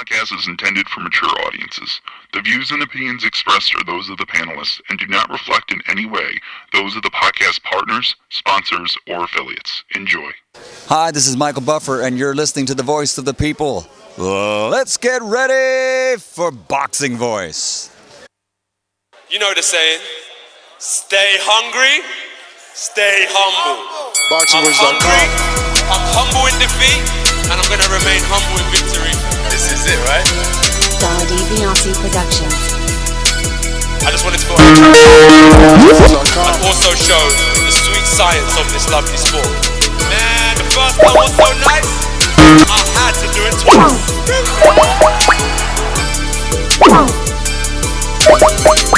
podcast is intended for mature audiences. The views and opinions expressed are those of the panelists and do not reflect in any way those of the podcast partners, sponsors, or affiliates. Enjoy. Hi, this is Michael Buffer, and you're listening to the Voice of the People. Let's get ready for Boxing Voice. You know the saying, stay hungry, stay humble. I'm humble in defeat, and I'm going to remain humble in victory. This is it, right? Dazn Productions. I just wanted to go and also show the sweet science of this lovely sport. Man, the first one was so nice, I had to do it twice.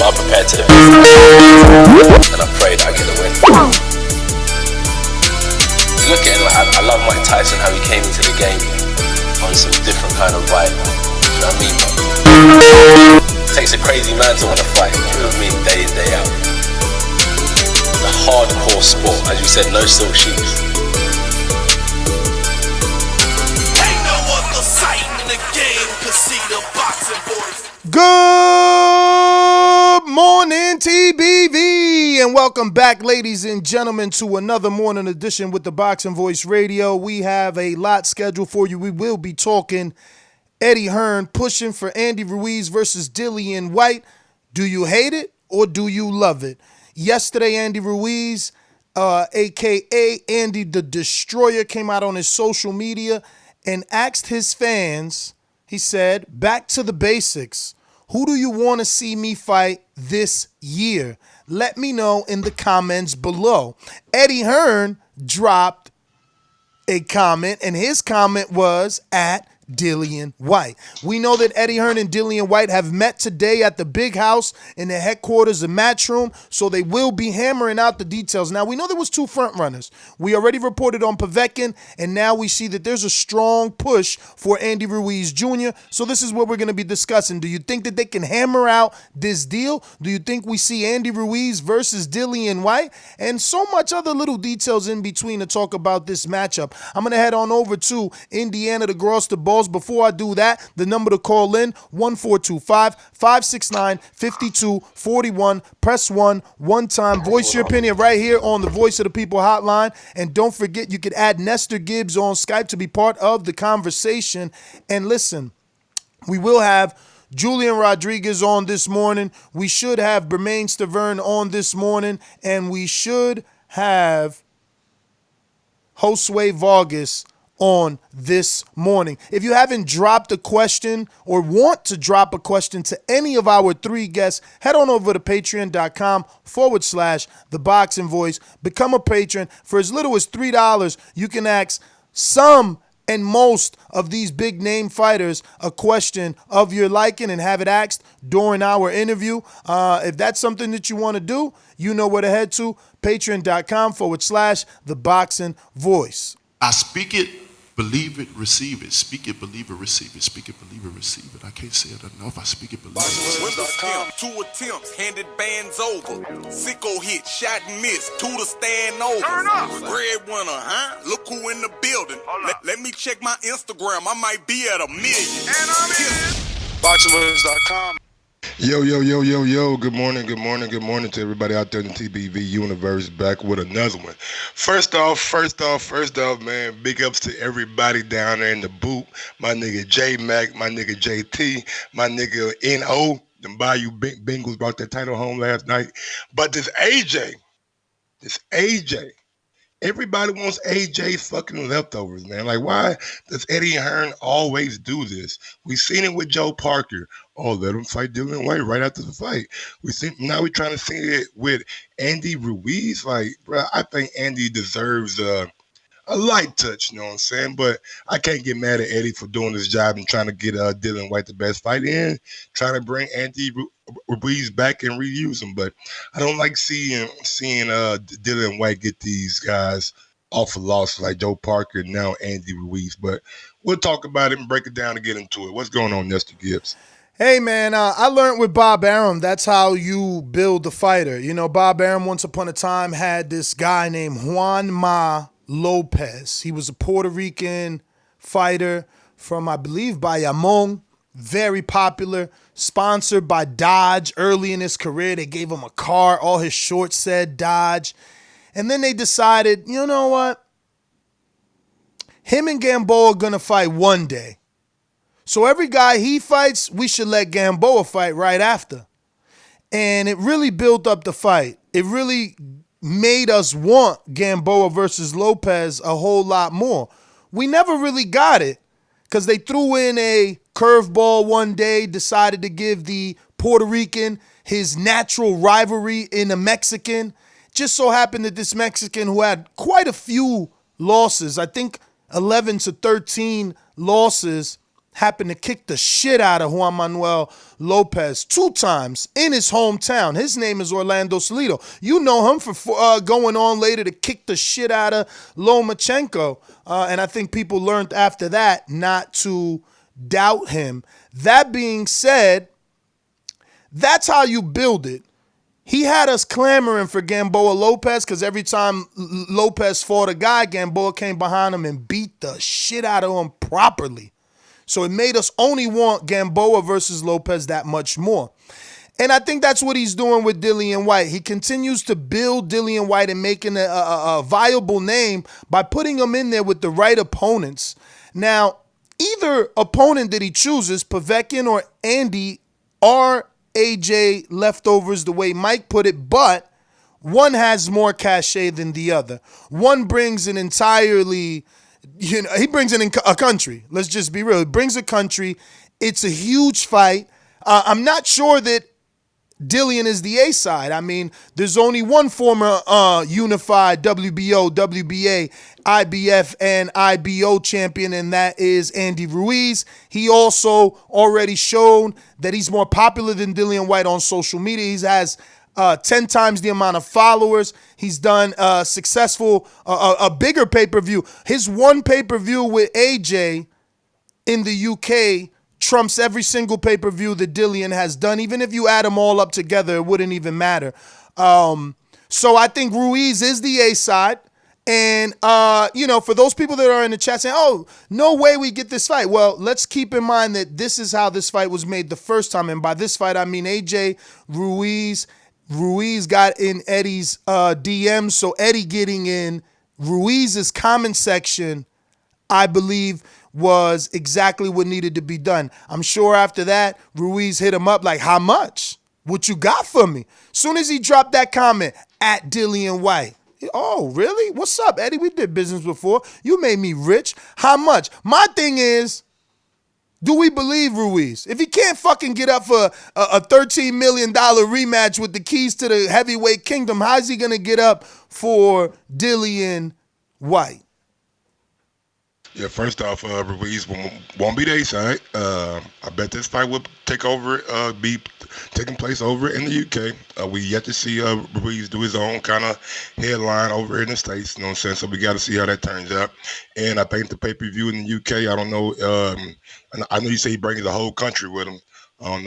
I'm prepared to defeat, and I prayed I get the win. Look at him, I love Mike Tyson, how he came into the game on some different kind of vibe. You know what I mean? It takes a crazy man to want to fight, you know what I mean, day in, day out. The hardcore sport, as you said, no silk shoes. Ain't no other sight in the game to see the boxing boys. Good morning, TBV, and welcome back, ladies and gentlemen, to another morning edition with the Boxing Voice Radio. We have a lot scheduled for you. We will be talking Eddie Hearn pushing for Andy Ruiz versus Dillian Whyte. Do you hate it or do you love it? Yesterday, Andy Ruiz, a.k.a. Andy the Destroyer, came out on his social media and asked his fans, he said, back to the basics. Who do you want to see me fight this year? Let me know in the comments below. Eddie Hearn dropped a comment, and his comment was at Dillian Whyte. We know that Eddie Hearn and Dillian Whyte have met today at the big house in the headquarters of Matchroom, so they will be hammering out the details. Now, we know there was two front runners. We already reported on Povetkin, and now we see that there's a strong push for Andy Ruiz Jr., so this is what we're going to be discussing. Do you think that they can hammer out this deal? Do you think we see Andy Ruiz versus Dillian Whyte? And so much other little details in between to talk about this matchup. I'm going to head on over to Indiana to cross the ball. Before I do that, the number to call in, 1425-569-5241. Press 1 one time. Voice your opinion right here on the Voice of the People hotline. And don't forget, you could add Nestor Gibbs on Skype to be part of the conversation. And listen, we will have Julian Rodriguez on this morning. We should have Bermaine Stavern on this morning. And we should have Josue Vargas on this morning. If you haven't dropped a question or want to drop a question to any of our three guests, head on over to patreon.com/The Boxing Voice. Become a patron. For as little as $3, you can ask some and most of these big name fighters a question of your liking and have it asked during our interview. If that's something that you want to do, you know where to head to, patreon.com/The Boxing Voice. I speak it, believe it, receive it. Speak it, believe it, receive it. Speak it, believe it, receive it. I can't say it enough. I speak it, believe it. Windows camp, 2 attempts, handed bands over. Sicko hit, shot and missed, 2 to stand over. Turn up. Breadwinner, huh? Look who in the building. Let me check my Instagram. I might be at 1 million. And I'm in. BoxingWords.com. Yo, good morning to everybody out there in the TBV universe, back with another one. First off, man, big ups to everybody down there in the booth. My nigga J-Mac, my nigga JT, my nigga N.O., the Bayou Bengals brought that title home last night. But this AJ, everybody wants AJ's fucking leftovers, man. Like, why does Eddie Hearn always do this? We've seen it with Joe Parker. Oh, let him fight Dillian Whyte right after the fight. Now we're trying to see it with Andy Ruiz. Like, bro, I think Andy deserves a light touch, you know what I'm saying? But I can't get mad at Eddie for doing his job and trying to get Dillian Whyte the best fight in, trying to bring Andy Ruiz back and reuse him. But I don't like seeing Dillian Whyte get these guys off of losses like Joe Parker and now Andy Ruiz. But we'll talk about it and break it down and get into it. What's going on, Nestor Gibbs? Hey, man, I learned with Bob Arum, that's how you build the fighter. You know, Bob Arum once upon a time had this guy named Juan Ma Lopez. He was a Puerto Rican fighter from, I believe, Bayamon. very popular, sponsored by Dodge early in his career. They gave him a car. All his shorts said Dodge. And then they decided, you know what? Him and Gamboa are going to fight one day. So every guy he fights, we should let Gamboa fight right after. And it really built up the fight. It really made us want Gamboa versus Lopez a whole lot more. We never really got it because they threw in a curveball one day, decided to give the Puerto Rican his natural rivalry in a Mexican. Just so happened that this Mexican, who had quite a few losses, I think 11 to 13 losses, happened to kick the shit out of Juan Manuel Lopez 2 times in his hometown. His name is Orlando Salido. You know him for going on later to kick the shit out of Lomachenko. And I think people learned after that not to doubt him. That being said, that's how you build it. He had us clamoring for Gamboa Lopez because every time Lopez fought a guy, Gamboa came behind him and beat the shit out of him properly. So it made us only want Gamboa versus Lopez that much more. And I think that's what he's doing with Dillian Whyte. He continues to build Dillian Whyte and making a viable name by putting him in there with the right opponents. Now, either opponent that he chooses, Povetkin or Andy, are AJ leftovers, the way Mike put it, but one has more cachet than the other. One brings an entirely... he brings in a country. Let's just be real. He brings a country. It's a huge fight. I'm not sure that Dillian is the A side. I mean, there's only one former unified WBO, WBA, IBF, and IBO champion, and that is Andy Ruiz. He also already shown that he's more popular than Dillian Whyte on social media. He has 10 times the amount of followers. He's done successful, a bigger pay-per-view. His one pay-per-view with AJ in the UK trumps every single pay-per-view that Dillian has done. Even if you add them all up together, it wouldn't even matter. So I think Ruiz is the A side. And, for those people that are in the chat saying, oh, no way we get this fight. Well, let's keep in mind that this is how this fight was made the first time. And by this fight, I mean AJ, Ruiz got in Eddie's DMs, so Eddie getting in Ruiz's comment section, I believe, was exactly what needed to be done. I'm sure after that, Ruiz hit him up like, how much? What you got for me? Soon as he dropped that comment, at Dillian Whyte. Oh, really? What's up, Eddie? We did business before. You made me rich. How much? My thing is, do we believe Ruiz? If he can't fucking get up for a $13 million rematch with the keys to the heavyweight kingdom, how's he going to get up for Dillian Whyte? Yeah, first off, Ruiz won't be the A side. I bet this fight will be taking place over in the UK. We yet to see Ruiz do his own kind of headline over in the States. You know what I'm saying? So we got to see how that turns out. And I think the pay-per-view in the UK, I don't know. I know you say he brings the whole country with him. I don't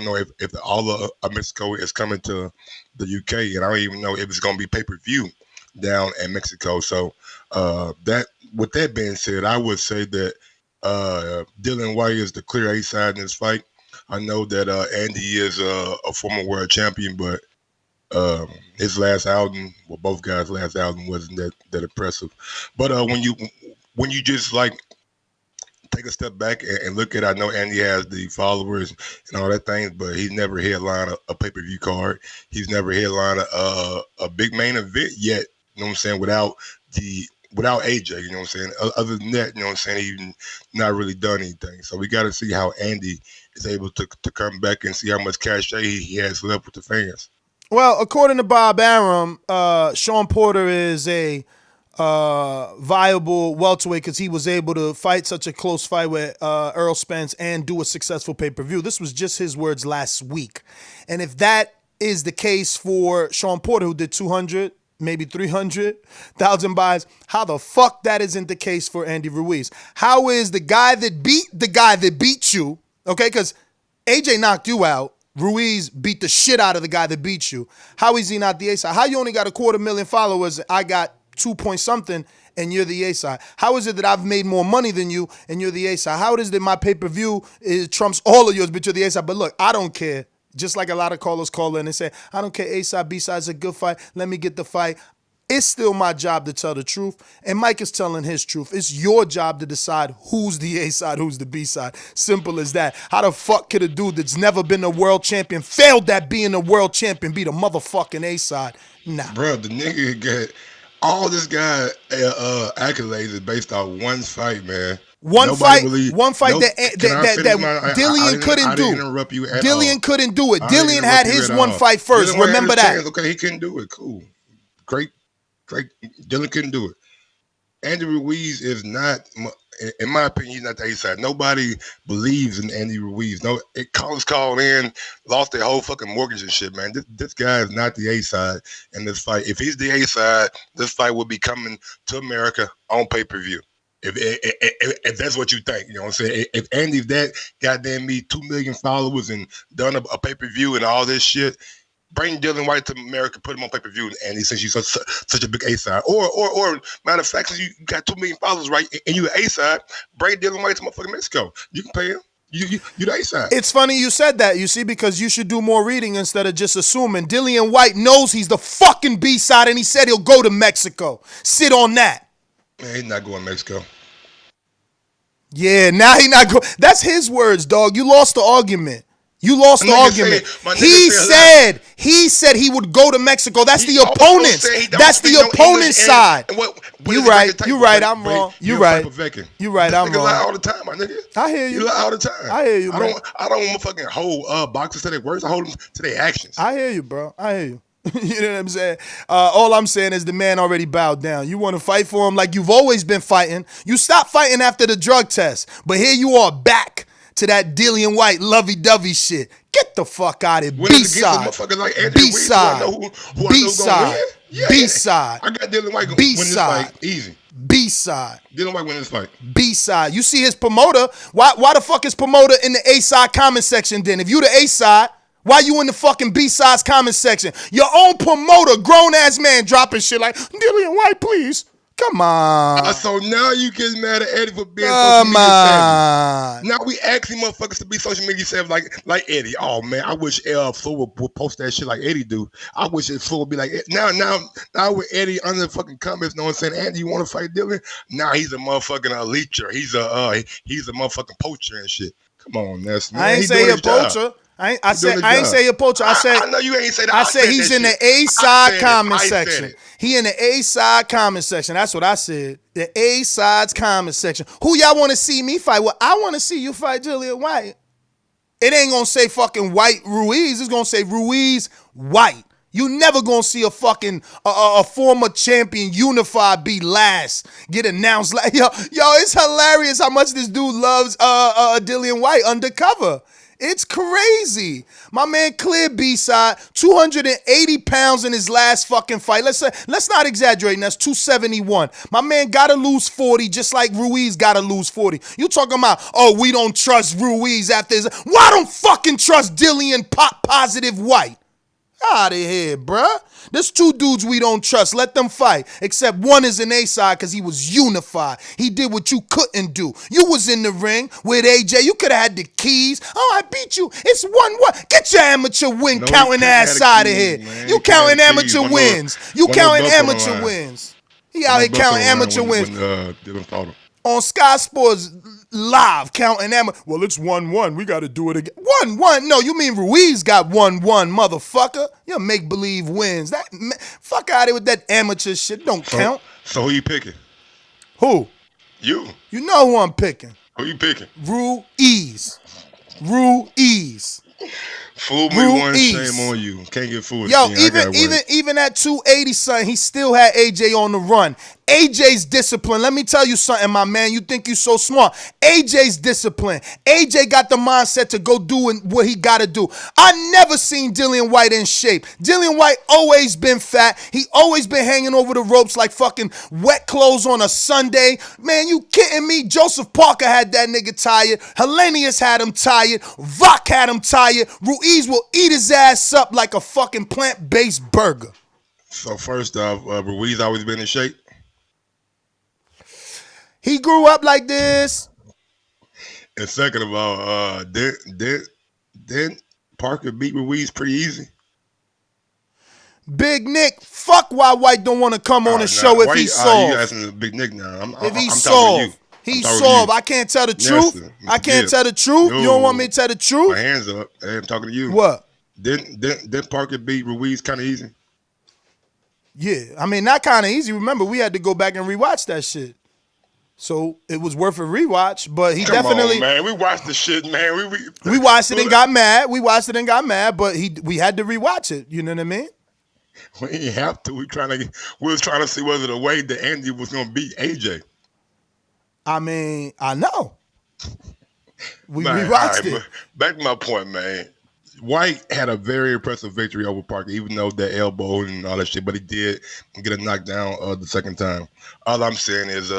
know if all of Mexico is coming to the UK, and I don't even know if it's going to be pay-per-view down in Mexico. So with that being said, I would say that Dillian Whyte is the clear A side in this fight. I know that Andy is a former world champion, but his last outing, well, both guys' last outing wasn't that impressive. But when you just like take a step back and look at, I know Andy has the followers and all that things, but he's never headlined a pay-per-view card. He's never headlined a big main event yet. You know what I'm saying? Without AJ, you know what I'm saying? Other than that, you know what I'm saying? He's not really done anything. So we got to see how Andy is able to come back and see how much cachet he has left with the fans. Well, according to Bob Arum, Sean Porter is a viable welterweight because he was able to fight such a close fight with Earl Spence and do a successful pay-per-view. This was just his words last week. And if that is the case for Sean Porter, who did 200, maybe 300,000 buys, how the fuck that isn't the case for Andy Ruiz? How is the guy that beat you, okay, because AJ knocked you out, Ruiz beat the shit out of the guy that beat you. How is he not the A side? How you only got 250,000 followers? I got 2 point something, and you're the A side? How is it that I've made more money than you and you're the A side? How is it that my pay-per-view trumps all of yours, but you're the A side? But look, I don't care. Just like a lot of callers call in and say, I don't care, A side, B side's a good fight. Let me get the fight. It's still my job to tell the truth, and Mike is telling his truth. It's your job to decide who's the A side, who's the B side. Simple as that. How the fuck could a dude that's never been a world champion, failed at being a world champion, be the motherfucking A side? Nah. Bro, the nigga got all this guy accolades is based on one fight, man. One fight that Dillian couldn't do. Dillian couldn't do it. Dillian had his one fight first. Remember that. Okay, he couldn't do it. Cool. Great. Dillian couldn't do it. Andy Ruiz is not, in my opinion, he's not the A side. Nobody believes in Andy Ruiz. No, callers called in, lost their whole fucking mortgage and shit, man. This guy is not the A side in this fight. If he's the A side, this fight will be coming to America on pay-per-view. If that's what you think, you know what I'm saying? If Andy's that goddamn me 2 million followers and done a pay-per-view and all this shit, bring Dillian Whyte to America, put him on pay-per-view, and since you're such a big A-side. Or matter of fact, since you got 2 million followers, right, and you're an A-side, bring Dillian Whyte to motherfucking Mexico. You can pay him. You the A-side. It's funny you said that, you see, because you should do more reading instead of just assuming. Dillian Whyte knows he's the fucking B-side, and he said he'll go to Mexico. Sit on that. Man, he's not going to Mexico. Yeah, now he not going. That's his words, dog. You lost the argument. You lost the argument. He said he would go to Mexico. That's the opponent's. That's the opponent's side. You right. I'm wrong. You right. I'm wrong. Lie all the time, my nigga. I hear you. You lie all the time. I hear you, man. I don't fucking hold boxers to their words. I hold them to their actions. I hear you, bro. I hear you. You know what I'm saying? All I'm saying is the man already bowed down. You want to fight for him like you've always been fighting. You stopped fighting after the drug test, but here you are back to that Dillian Whyte lovey-dovey shit. Get the fuck out of here. B-side. B-side. B-side. B-side. I got Dillian Whyte win this fight easy. B-side. Dillian Whyte win this fight. B-side. You see his promoter. Why the fuck is promoter in the A-side comment section then? If you the A-side, why you in the fucking B-sides comment section? Your own promoter, grown-ass man, dropping shit like, Dillian Whyte, please. Come on. So now you get mad at Eddie for being social media savvy. Now we asking motherfuckers to be social media savvy like Eddie. Oh man, I wish Flo would post that shit like Eddie do. I wish Flo would be like now with Eddie under the fucking comments, no one saying, Andy, you want to fight Dillian? Now he's a motherfucking leecher. He's a motherfucking poacher and shit. Come on, Ness, man. I ain't say a poacher. I ain't say a poacher. I know you ain't say that. I said he's in the A-side comment section. He in the A-side comment section. That's what I said. The A-sides comment section. Who y'all want to see me fight? Well, I want to see you fight Dillian Whyte. It ain't going to say fucking Whyte Ruiz. It's going to say Ruiz Whyte. You never going to see a fucking a former champion unified be last. Get announced like, yo, it's hilarious how much this dude loves Dillian Whyte undercover. It's crazy. My man cleared B-side, 280 pounds in his last fucking fight. Let's not exaggerate. That's 271. My man got to lose 40 just like Ruiz got to lose 40. You talking about, we don't trust Ruiz after his... Why don't fucking trust Dillian positive Whyte? Out of here, bruh. There's 2 dudes we don't trust. Let them fight. Except one is an A-side because he was unified. He did what you couldn't do. You was in the ring with AJ. You could have had the keys. Oh, I beat you. It's 1-1. Get your amateur win counting ass out of here. Man. You counting amateur wins. You counting amateur wins. He out here counting amateur wins. On Sky Sports Live, counting amateur. Well, it's 1-1. We got to do it again. 1-1? No, you mean Ruiz got 1-1, motherfucker. Your make-believe wins. Fuck out of here with that amateur shit. Don't count. So who you picking? Who? You. You know who I'm picking. Who you picking? Ruiz. Fool me once, shame on you. Can't get fooled. Yo, even at 280, son, he still had AJ on the run. AJ's discipline. Let me tell you something, my man. You think you so smart. AJ's discipline. AJ got the mindset to go do what he got to do. I never seen Dillian Whyte in shape. Dillian Whyte always been fat. He always been hanging over the ropes like fucking wet clothes on a Sunday. Man, you kidding me? Joseph Parker had that nigga tired. Hellenius had him tired. Vok had him tired. Ruiz will eat his ass up like a fucking plant-based burger. So first off, Ruiz always been in shape? He grew up like this. And second of all, didn't Parker beat Ruiz pretty easy? Big Nick, fuck why White don't want to come on the show if he's soft. You asking Big Nick now? If he's soft. He's soft. I can't tell the truth. I can't tell the truth. You don't want me to tell the truth? My hands up. Hey, I'm talking to you. What? Didn't Parker beat Ruiz kind of easy? Yeah. I mean, not kind of easy. Remember, we had to go back and rewatch that shit. So it was worth a rewatch, but he definitely. On, man, we watched the shit, man. We watched it and got mad. But we had to rewatch it. You know what I mean? We didn't have to. We was trying to see whether the way that Andy was gonna beat AJ. I mean, I know. We man, rewatched it. Back to my point, man. White had a very impressive victory over Parker, even though that elbow and all that shit, but he did get a knockdown the second time. All I'm saying is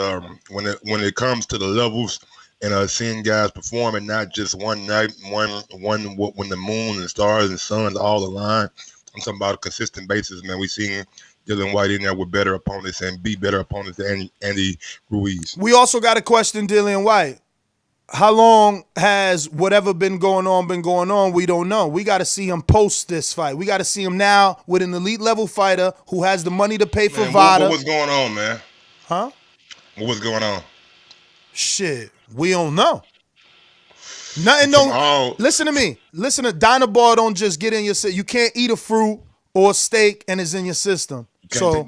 when it comes to the levels and seeing guys perform and not just one night, when the moon and stars and suns all align. I'm talking about a consistent basis, man. We seen Dillian Whyte in there with better opponents and be better opponents than Andy Ruiz. We also got to question Dillian Whyte. How long has whatever been going on? We don't know. We got to see him post this fight. We got to see him now with an elite level fighter who has the money to pay for VADA. What was going on, man? Huh? What was going on? Shit, we don't know. Nothing don't. Listen to me. Listen to Dynaball. Don't just get in your system. You can't eat a fruit or a steak and it's in your system. Take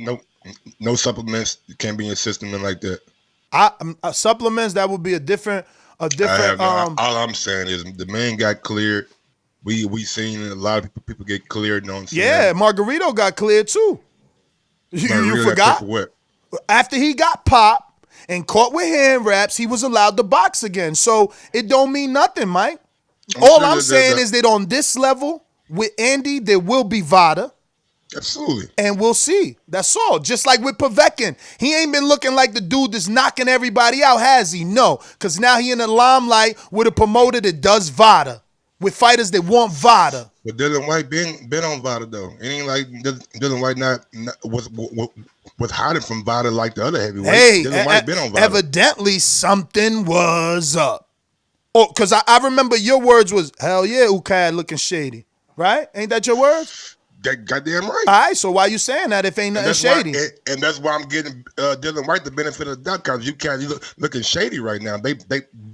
no supplements. You can't be in your system and like that. Supplements, that would be a different. All I'm saying is the man got cleared. We seen a lot of people get cleared. You know what I'm saying? Yeah, Margarito got cleared too. You forgot? What? After he got popped and caught with hand wraps, he was allowed to box again. So it don't mean nothing, Mike. All I'm saying is that on this level with Andy, there will be VADA. Absolutely. And we'll see. That's all. Just like with Povetkin. He ain't been looking like the dude that's knocking everybody out, has he? No. Because now he in the limelight with a promoter that does VADA. With fighters that want VADA. But Dillian Whyte been on VADA, though. It ain't like Dillian Whyte not was hiding from VADA like the other heavyweights. Hey, Dillian Whyte been on VADA. Evidently something was up. Oh, because I remember your words was, hell yeah, Ukad looking shady. Right? Ain't that your words? Goddamn right. All right, so why you saying that if ain't nothing shady? And that's why I'm getting Dillian Whyte the benefit of the doubt, because you looking shady right now. This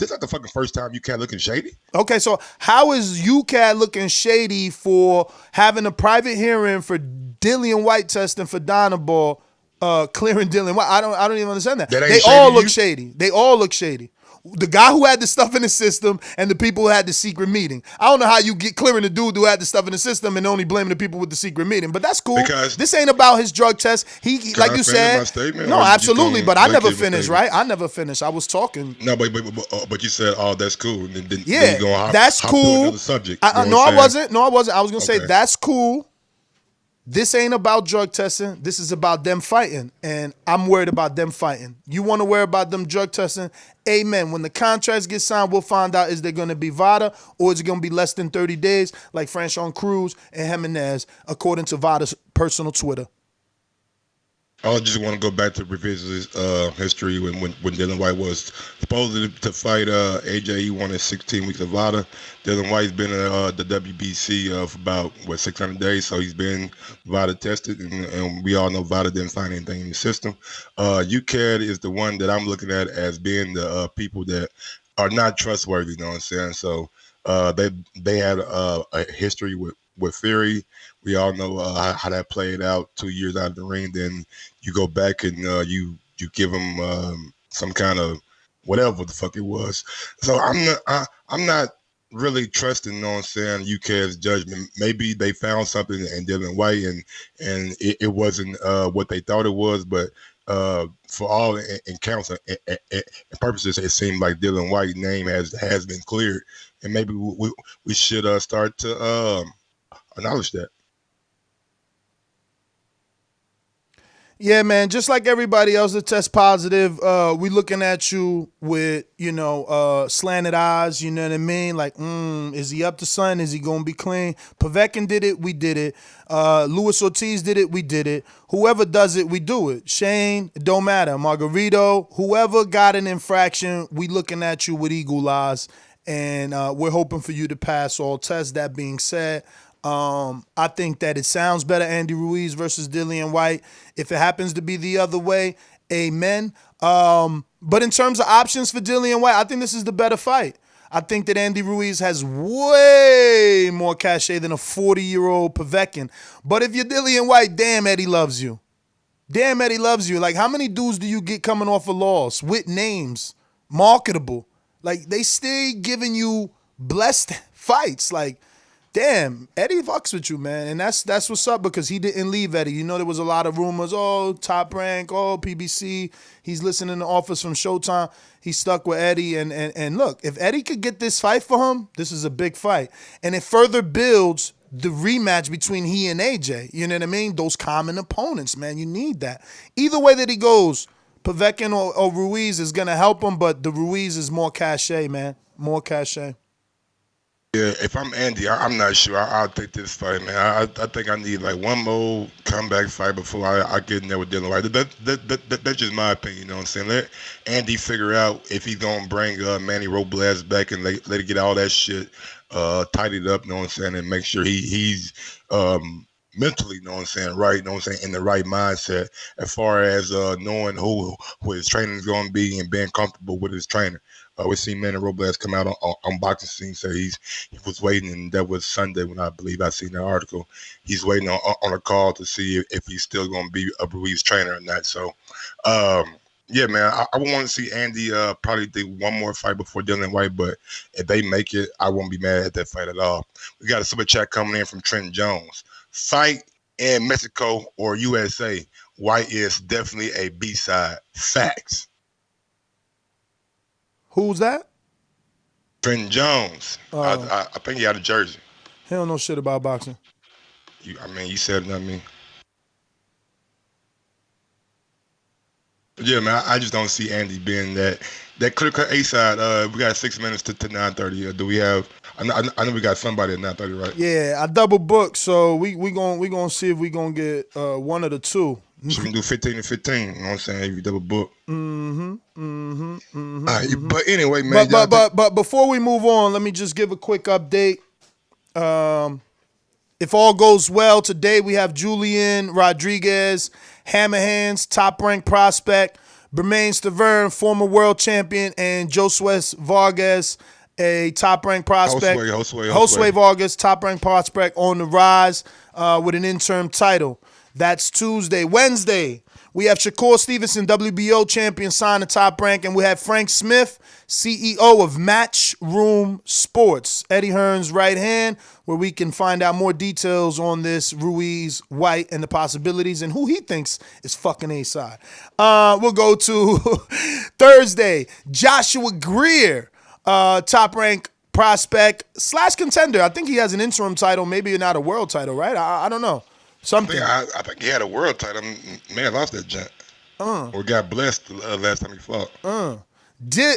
is not the fucking first time you looking shady. Okay, so how is UCAD looking shady for having a private hearing for Dillian Whyte testing for Dynaball, clearing Dillian Whyte? I don't even understand that. They all look shady. They all look shady. The guy who had the stuff in the system and the people who had the secret meeting. I don't know how you get clearing the dude who had the stuff in the system and only blaming the people with the secret meeting, but that's cool. Because this ain't about his drug test. He like you said. No, absolutely, but I never finished, right? I never finished. I was talking. No, but you said, oh, that's cool. And then yeah, you that's cool. To another subject. No, I wasn't. I was gonna say that's cool. This ain't about drug testing. This is about them fighting, and I'm worried about them fighting. You want to worry about them drug testing? Amen. When the contracts get signed, we'll find out is there going to be VADA or is it going to be less than 30 days like Franchon Cruz and Jimenez, according to VADA's personal Twitter. I just want to go back to revisit history when Dillian Whyte was supposed to fight AJ. He wanted 16 weeks of VADA. Dillian Whyte's been at the WBC for about 600 days, so he's been VADA tested, and we all know VADA didn't find anything in the system. UCAD is the one that I'm looking at as being the people that are not trustworthy. You know what I'm saying? So they had a history with Fury. We all know how that played out 2 years out of the ring. Then you go back and you give him some kind of whatever the fuck it was. So I'm not really trusting, you know what I'm saying, UK's judgment. Maybe they found something in Dillian Whyte and it wasn't what they thought it was, but for all counts and purposes, it seemed like Dillian Whyte's name has been cleared, and maybe we should start to acknowledge that. Yeah, man. Just like everybody else that tests positive, we looking at you with, slanted eyes. You know what I mean? Like, is he up to something? Is he gonna be clean? Povetkin did it. We did it. Luis Ortiz did it. We did it. Whoever does it, we do it. Shane, it don't matter. Margarito, whoever got an infraction, we looking at you with eagle eyes, and we're hoping for you to pass all tests. That being said, I think that it sounds better, Andy Ruiz versus Dillian Whyte. If it happens to be the other way, amen. But in terms of options for Dillian Whyte, I think this is the better fight. I think that Andy Ruiz has way more cachet than a 40-year-old Povetkin. But if you're Dillian Whyte, damn, Eddie loves you. Damn, Eddie loves you. Like, how many dudes do you get coming off a loss with names, marketable? Like, they stay giving you blessed fights. Like, damn, Eddie fucks with you, man. And that's what's up, because he didn't leave Eddie. You know, there was a lot of rumors, Top Rank, PBC. He's listening to offers from Showtime. He stuck with Eddie. And look, if Eddie could get this fight for him, this is a big fight. And it further builds the rematch between he and AJ. You know what I mean? Those common opponents, man. You need that. Either way that he goes, Povetkin or Ruiz is going to help him, but the Ruiz is more cachet, man. More cachet. Yeah, if I'm Andy, I'm not sure. I'll take this fight, man. I think I need like one more comeback fight before I get in there with Dillian Whyte. That's just my opinion, you know what I'm saying? Let Andy figure out if he's going to bring Manny Robles back and let it get all that shit tidied up, you know what I'm saying, and make sure he's mentally, you know what I'm saying, right, you know what I'm saying, in the right mindset as far as knowing who his training is going to be and being comfortable with his trainer. We seen Manny Robles come out on boxing scene, say he was waiting, and that was Sunday when I believe I seen that article. He's waiting on a call to see if he's still going to be a Ruiz trainer or not. So, yeah, man, I want to see Andy probably do one more fight before Dillian Whyte, but if they make it, I won't be mad at that fight at all. We got a super chat coming in from Trent Jones. Fight in Mexico or USA, Whyte is definitely a B-side. Facts. Who's that? Trent Jones. I think he out of Jersey. He don't know shit about boxing. You said it, not me. Yeah, man, I just don't see Andy being that clear-cut A-side. We got 6 minutes to 9:30. Do we have? I know we got somebody at 9:30, right? Yeah, I double booked, so we gonna see if we gonna get one of the two. So we can do 15 and 15. You know what I'm saying? If you double book. All right, but anyway, man. But before we move on, let me just give a quick update. If all goes well, today we have Julian Rodriguez, Hammerhands, top-ranked prospect, Bermain Stavern, former world champion, and Josué Vargas, a top-ranked prospect. Josué Vargas, top-ranked prospect on the rise with an interim title. That's Tuesday. Wednesday, we have Shakur Stevenson, WBO champion, signed to Top Rank, and we have Frank Smith, CEO of Matchroom Sports, Eddie Hearn's right hand, where we can find out more details on this Ruiz Whyte and the possibilities and who he thinks is fucking A-side. We'll go to Thursday, Joshua Greer, Top Rank prospect / contender. I think he has an interim title, maybe not a world title, right? I don't know. Something. I think he had a world title. Man, lost that junk. Or got blessed last time he fought.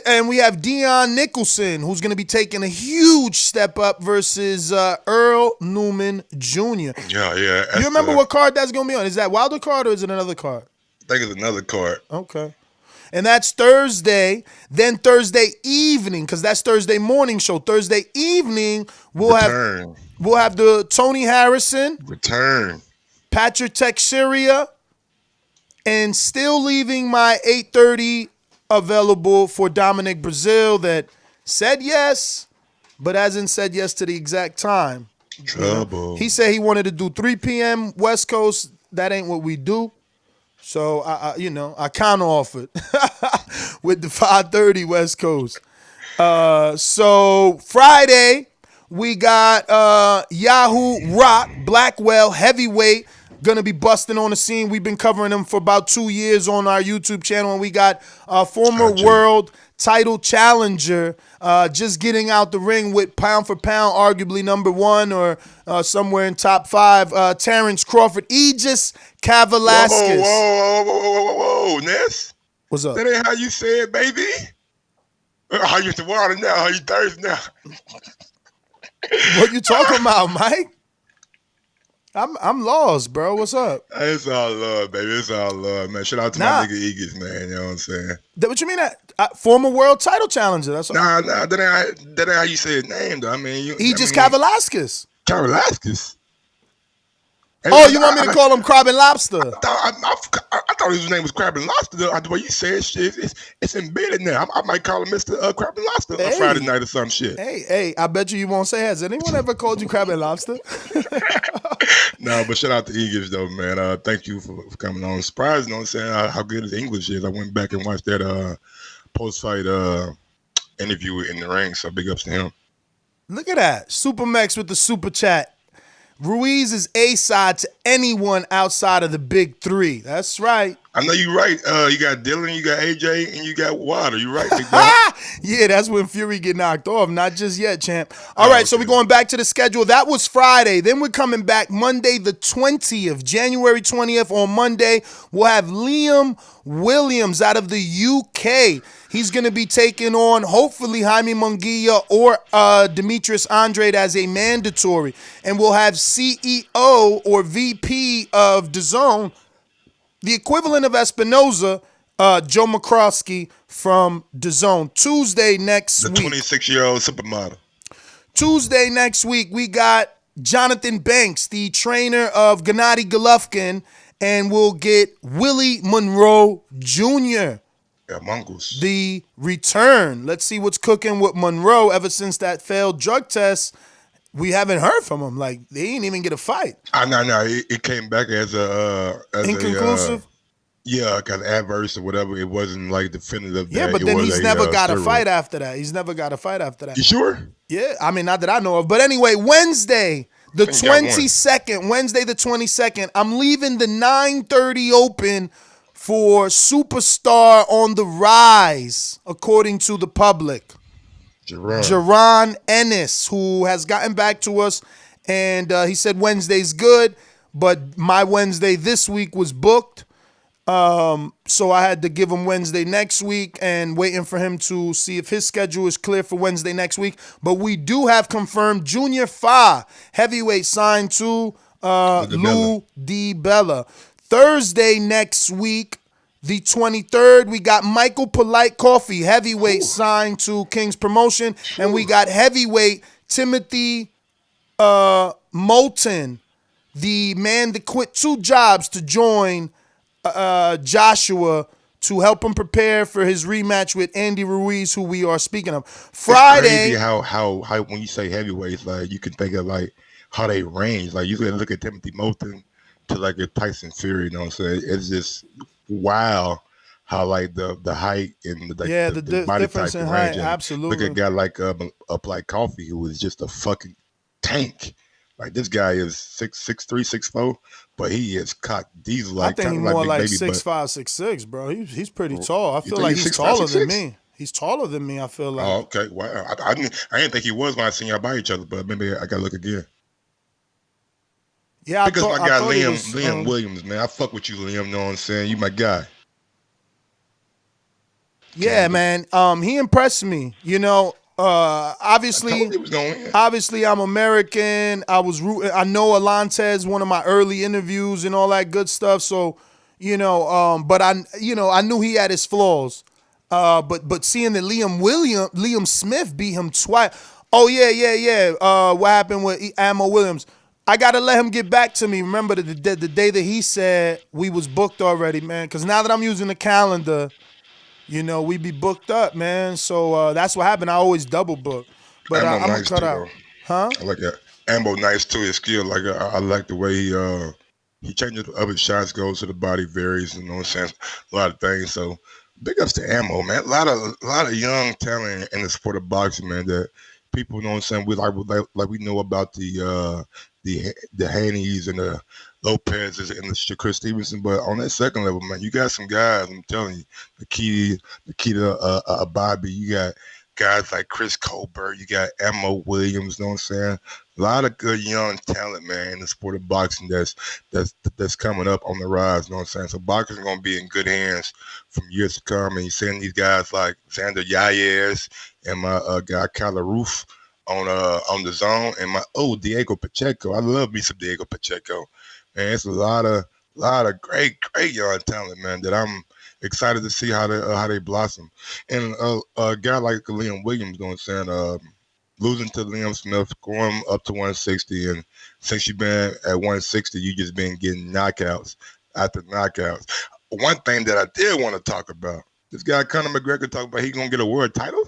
And we have Dion Nicholson, who's going to be taking a huge step up versus Earl Newman Jr. Yeah. You remember what card that's going to be on? Is that Wilder card or is it another card? I think it's another card. Okay. And that's Thursday. Then Thursday evening, because that's Thursday morning show. Thursday evening, we'll have the Tony Harrison return. Patrick Teixeira, and still leaving my 8:30 available for Dominic Brazil that said yes, but hasn't said yes to the exact time. Trouble. He said he wanted to do 3 p.m. West Coast. That ain't what we do. So, I counter-offered with the 5:30 West Coast. So, Friday, we got Yahoo Rock, Blackwell, heavyweight, gonna be busting on the scene. We've been covering him for about 2 years on our YouTube channel, and we got former world title challenger just getting out the ring with pound for pound, arguably number 1 or somewhere in top 5, Terrence Crawford, Aegis Kavalauskas. Whoa, Ness. What's up? That ain't how you say it, baby. How you the water now? How you thirsty now? What you talking about, Mike? I'm lost, bro. What's up? It's all love, baby. It's all love, man. Shout out to my nigga Aegis, man. You know what I'm saying? What you mean? Former world title challenger. That's all. Nah. That ain't how you say his name, though. I mean, Aegis Kavalauskas. Kavalauskas. Oh, you want me to call him Crab and Lobster? I thought his name was Crab and Lobster. The way you say shit, it's embedded now. I might call him Mr. Crab and Lobster on Friday night or some shit. Hey, I bet you won't say, has anyone ever called you Crab and Lobster? No, but shout out to Aegis, though, man. Thank you for coming on. Surprised, you know what I'm saying, how good his English is. I went back and watched that post-fight interview in the ring, so big ups to him. Look at that. Super Mex with the super chat. Ruiz is A-side to anyone outside of the big 3. That's right. I know you're right. You got Dillian, you got AJ, and you got Water. You're right, big dog. Yeah, that's when Fury get knocked off. Not just yet, champ. All right, so we're going back to the schedule. That was Friday. Then we're coming back Monday the 20th, January 20th. On Monday, we'll have Liam Williams out of the UK. He's going to be taking on, hopefully, Jaime Munguia or Demetrius Andrade as a mandatory. And we'll have CEO or VP of Dazn, the equivalent of Espinoza, Joe McCroskey from Dazn. Tuesday next week. The 26-year-old supermodel. Tuesday next week, we got Jonathan Banks, the trainer of Gennady Golovkin, and we'll get Willie Monroe Jr., Mongoose. the return. Let's see what's cooking with Monroe. Ever since that failed drug test, we haven't heard from him. Like, they ain't even get a fight. No. It came back as inconclusive? Yeah, because adverse or whatever. It wasn't like definitive. Yeah, but then he's never got a fight after that. You sure? Yeah, I mean, not that I know of. But anyway, Wednesday the 22nd, I'm leaving the 9:30 open for Superstar on the Rise, according to the public. Jaron Ennis, who has gotten back to us, and he said Wednesday's good, but my Wednesday this week was booked. So I had to give him Wednesday next week and waiting for him to see if his schedule is clear for Wednesday next week. But we do have confirmed Junior Fa, heavyweight, signed to Lou DiBella. Thursday next week, the 23rd, we got Michael Polite Coffee, heavyweight, signed to King's Promotion. And we got heavyweight Timothy Moulton, the man that quit 2 jobs to join Joshua to help him prepare for his rematch with Andy Ruiz, who we are speaking of. Friday. It's crazy how when you say heavyweights, like you can think of like how they range. Like you can look at Timothy Moulton to like a Tyson Fury. You know what I'm saying? It's just wow how like the height and the body difference type in range. height. Absolutely. Look at a guy like up like Coffee, who is just a fucking tank. Like this guy is 6'3", 6'4", but he is cock diesel. I think he's more like 6'5", 6'6", bro. He's pretty tall. I feel like he's taller than me. He's taller than me, I feel like. Oh, okay. Wow. I didn't think he was when I seen y'all by each other, but maybe I gotta look again. Yeah, because my guy Liam Williams, man. I fuck with you, Liam. You know what I'm saying? You my guy. Yeah, man. He impressed me. You know, obviously I'm American. I was rooting. I know Alantez, one of my early interviews and all that good stuff. So, you know, but I knew he had his flaws. But seeing that Liam Smith beat him twice. Oh yeah. What happened with Ammo Williams? I gotta let him get back to me. Remember the day that he said we was booked already, man. Because now that I'm using the calendar, you know, we be booked up, man. So that's what happened. I always double book. But I'm gonna cut out. Huh? I like that. Ambo nice too. His skill. Like I like the way he changes up his shots, goes to the body, varies. You know what I'm saying? A lot of things. So big ups to Ammo, man. A lot of young talent in the sport of boxing, man. That people, you know what I'm saying, like we know about the Haney's and the Lopez's and the Shakur Stevenson, but on that second level, man, you got some guys. I'm telling you, Nikita Bobby. You got guys like Chris Colbert. You got Emma Williams. You know what I'm saying? A lot of good young talent, man, in the sport of boxing that's coming up on the rise. You know what I'm saying? So boxing is gonna be in good hands from years to come. And you're seeing these guys like Xander Yaez and my guy Kyler Roof on the zone, and my Diego Pacheco. I love me some Diego Pacheco. Man, it's a lot of great young talent, man, that I'm excited to see how they blossom. And a guy like Liam Williams, you know what I'm saying, losing to Liam Smith, going up to 160, and since you've been at 160, you just been getting knockouts after knockouts. One thing that I did want to talk about, this guy Conor McGregor talked about he gonna get a world title.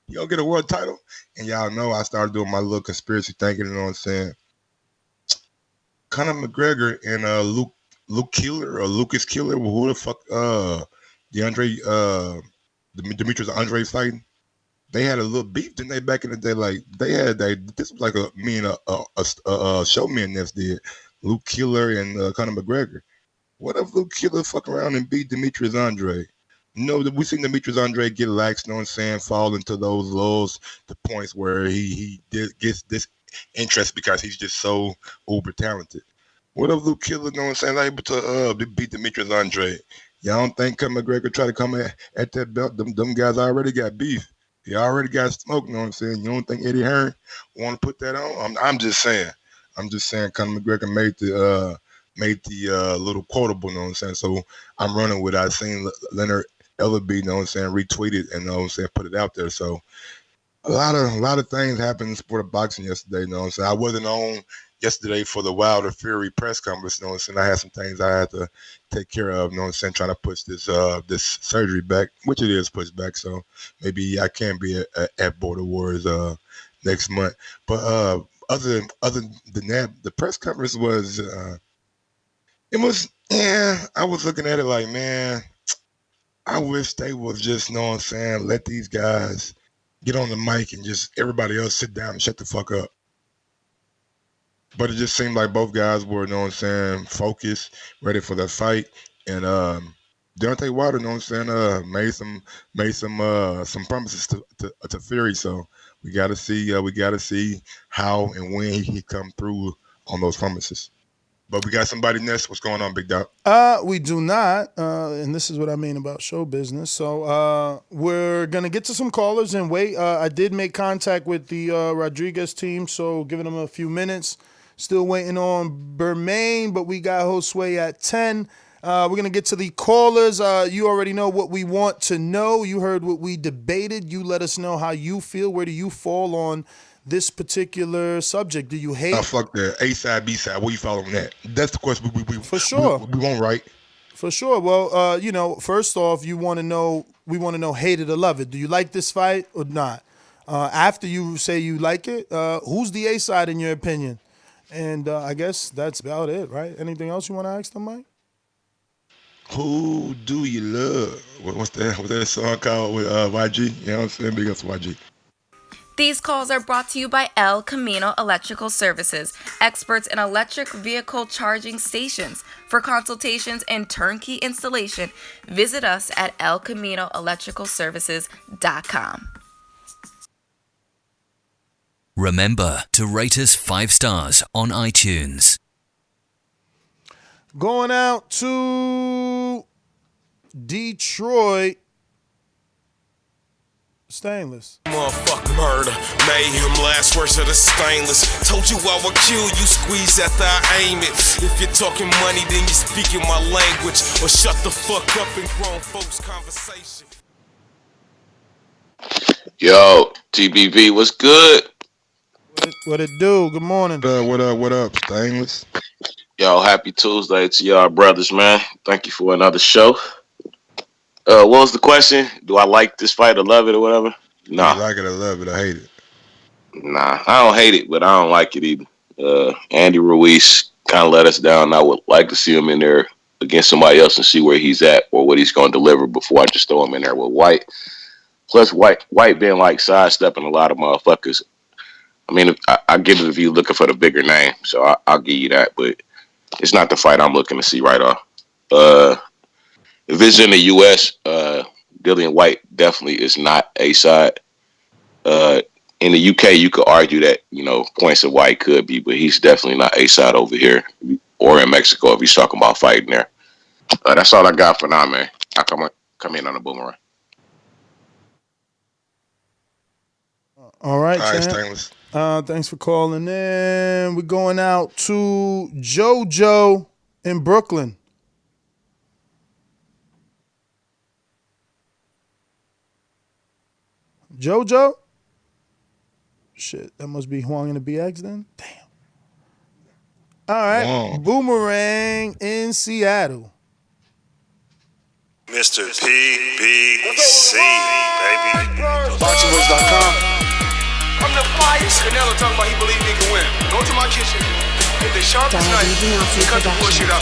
He gonna get a world title, and y'all know I started doing my little conspiracy thinking. You know what I'm saying? Conor McGregor and Luke Killer or Lucas Killer, who the fuck Demetrius Andre fighting? They had a little beef, didn't they, back in the day? Like this was like a showman that's did. Luke Killer and Conor McGregor. What if Luke Killer fuck around and beat Demetrius Andre? You know, we seen Demetrius Andre get lax, you know what I'm saying, fall into those lows, the points where he gets this interest because he's just so uber talented. What if Luke Killer, you know what I'm saying, able to beat Demetrius Andre? Y'all don't think Conor McGregor try to come at that belt? Them guys already got beef. He already got smoke, you know what I'm saying? You don't think Eddie Hearn want to put that on? I'm just saying. Conor McGregor made the little quotable, you know what I'm saying? So I'm running with it. I seen Leonard Ellerby, you know what I'm saying, retweeted and, you know what I'm saying, put it out there. So a lot of things happened in the sport of boxing yesterday, you know what I'm saying? I wasn't on yesterday for the Wilder Fury press conference, you know what I'm saying? I had some things I had to take care of, you know what I'm saying, trying to push this surgery back, which it is pushed back. So maybe I can be at Border Wars next month. But other than that, the press conference was I was looking at it like, man, I wish they would just, you know what I'm saying, let these guys get on the mic and just everybody else sit down and shut the fuck up. But it just seemed like both guys were, you know what I'm saying, focused, ready for the fight. And Deontay Wilder, you know what I'm saying, made some promises to Fury. So we gotta see how and when he come through on those promises. But we got somebody next. What's going on, Big Dog? We do not, and this is what I mean about show business. So we're going to get to some callers and wait. I did make contact with the Rodriguez team, so giving them a few minutes. Still waiting on Bermain, but we got Josue at 10. We're going to get to the callers. You already know what we want to know. You heard what we debated. You let us know how you feel. Where do you fall on this particular subject? Do you hate? Fuck that. A side, B side. Where you following that? That's the question we for sure. We won't write. For sure. Well, first off, we want to know hate it or love it. Do you like this fight or not? After you say you like it, who's the A side in your opinion? And I guess that's about it, right? Anything else you want to ask them, Mike? Who do you love? What's that song called with YG? You know what I'm saying? Big up to YG. These calls are brought to you by El Camino Electrical Services, experts in electric vehicle charging stations. For consultations and turnkey installation, visit us at elcaminoelectricalservices.com. Remember to rate us 5 stars on iTunes. Going out to Detroit. Stainless. Motherfucker murder, mayhem, last words of the stainless. Told you I would kill you, squeeze after I aim it. If you're talking money, then you're speaking my language. Or shut the fuck up in grown folks' conversation. Yo, TBV, what's good? What it do? Good morning. What up, Stainless? Yo, happy Tuesday to y'all brothers, man. Thank you for another show. What was the question? Do I like this fight or love it or whatever? Nah. I like it or love it. I hate it. Nah, I don't hate it, but I don't like it either. Andy Ruiz kind of let us down. I would like to see him in there against somebody else and see where he's at or what he's going to deliver before I just throw him in there with White. Plus, White been like sidestepping a lot of motherfuckers. I mean, I get it if you're looking for the bigger name, so I'll give you that. But it's not the fight I'm looking to see right off. If it's in the U.S., Dillian Whyte definitely is not a side. In the UK, you could argue that, points of White could be, but he's definitely not a side over here or in Mexico if he's talking about fighting there. That's all I got for now, man. I'll come in on a boomerang. All right, champ. Stainless. Thanks for calling in. We're going out to JoJo in Brooklyn. JoJo? Shit, that must be Huang in the BX then? Damn. All right. Wow. Boomerang in Seattle. Mr. PBC, baby. BoxingVoice.com. I'm the flyest. Canelo talking about he believe he can win. Go to my kitchen. Get the sharpest knife. Cut the bullshit up.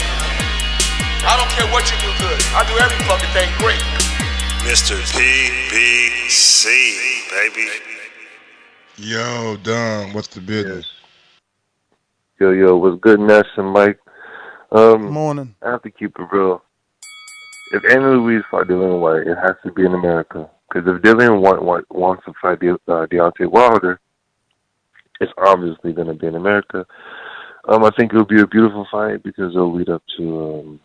I don't care what you do good. I do every fucking thing great. Mr. PBC, baby. Yo, Don, what's the business? Yo, what's good, Ness and Mike? Morning. I have to keep it real. If Andy Ruiz fought Dillian Whyte, it has to be in America. Because if Dillian Whyte wants to fight Deontay Wilder, it's obviously going to be in America. I think it'll be a beautiful fight because it'll lead up to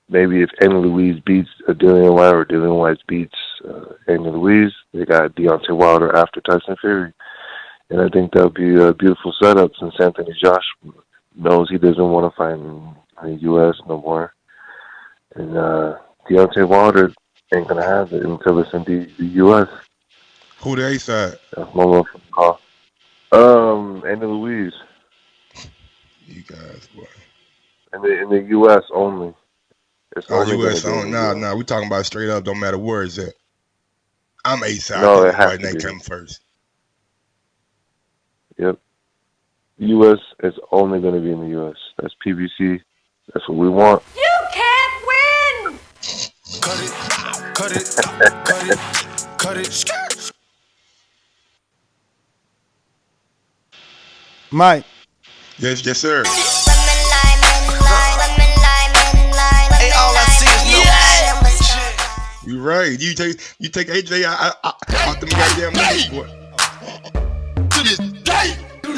maybe if Andy Ruiz beats Dillian Whyte or Dillian Whyte beats Andy Ruiz, they got Deontay Wilder after Tyson Fury. And I think that'll be a beautiful setup since Anthony Joshua knows he doesn't want to fight in the U.S. no more. And Deontay Wilder ain't going to have it until it's in the U.S. Who the A side? That's my little call. Andy Ruiz. You guys, boy. In the U.S. only. It's Oh, only U.S. gonna be on. in the Nah, we talking about straight up, don't matter where it's at. I'm A side. No, it has White to name be. come first. Yep. U.S. is only going to be in the U.S. That's PBC. That's what we want. You can't win! Cut it, cut it, cut it, cut it. Mike. Yes, sir. Hey, all I see is no. You right. You take AJ out them goddamn numbers, boy. To this day, to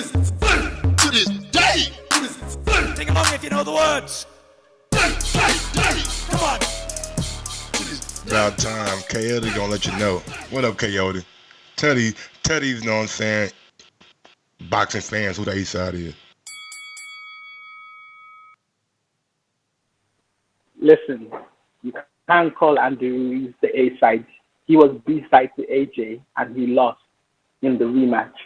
this day. Sing along if you know the words. Come on. About time. Coyote gonna let you know. What up, Coyote? Teddy's, you know what I'm saying? Boxing fans, who the A side is. Listen, you can't call Andy Ruiz the A side. He was B side to AJ and he lost in the rematch.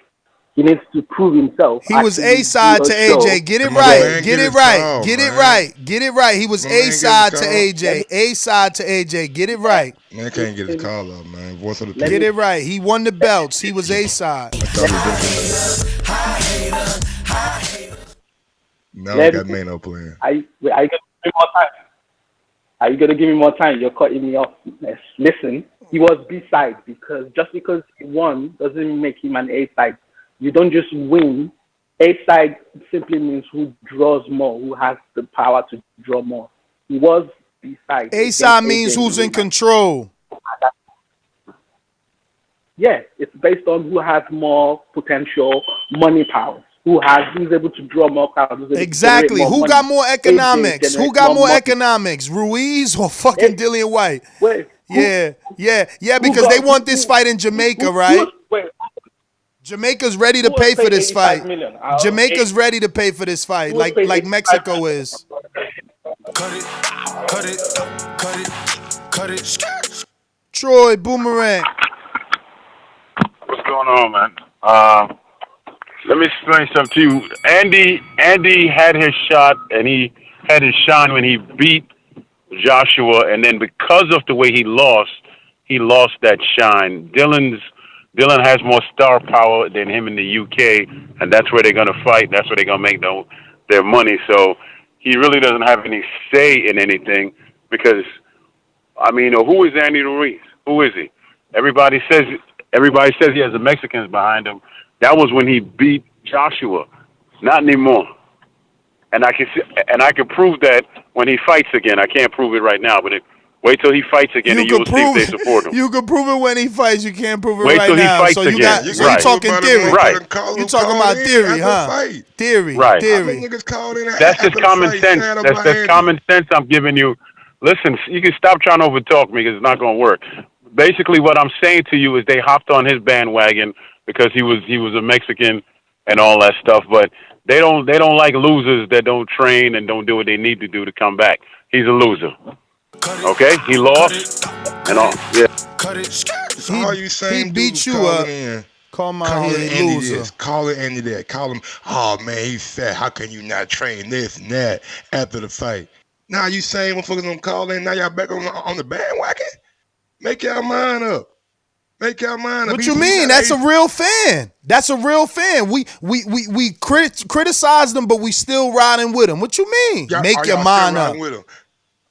He needs to prove himself. He was A side to AJ. Get it right. Get it right. Get it right. Get it right. He was A side to AJ. A side to AJ. Get it right. Man, can't get his call up, man. Voice of the Get it right. He won the belts. He was A side. Now we got Mano playing. Are you going to give me more time? Are you going to give me more time? You're cutting me off. Listen, he was B side because just because he won doesn't make him an A side. You don't just win. A side simply means who draws more, who has the power to draw more. He was B side. A side means who's in control. Yeah, it's based on who has more potential money power, who's able to draw more crowds. Exactly. Who got more economics? Who got more economics? Ruiz or fucking Dillian Whyte? Yeah, because they want this fight in Jamaica, right? Jamaica's ready to pay for this fight. Jamaica's ready to pay for this fight, like Mexico is. Cut it, cut it, cut it, cut it. Troy, Boomerang. What's going on, man? Let me explain something to you. Andy had his shot, and he had his shine when he beat Joshua, and then because of the way he lost that shine. Dillian has more star power than him in the UK, and that's where they're going to fight. That's where they're going to make their money. So he really doesn't have any say in anything because, I mean, who is Andy Ruiz? Who is he? Everybody says everybody says he has the Mexicans behind him. That was when he beat Joshua. Not anymore. And I can prove that when he fights again. I can't prove it right now, but wait till he fights again, and you will see if they support him. You can prove it when he fights. You can't prove it Wait right till he now. fights So you again. got. So you're talking theory, right? You're talking about theory, huh? Theory, right? Theory. That's just common sense. That's common sense I'm giving you. Listen, you can stop trying to overtalk me because it's not going to work. Basically, what I'm saying to you is they hopped on his bandwagon because he was a Mexican and all that stuff, but they don't like losers that don't train and don't do what they need to do to come back. He's a loser. Okay, he lost and all. Yeah. So all you saying? He beat you up. Call it a Andy loser. this. Call it Andy that. Call him. Oh man, he's fat. How can you not train this and that after the fight? Now you saying motherfuckers don't call in. Now y'all back on the bandwagon. Make y'all mind up. Make y'all mind up. What you mean? That's a real fan. That's a real fan. We criticize them, but we still riding with them. What you mean? Make your mind up. With them?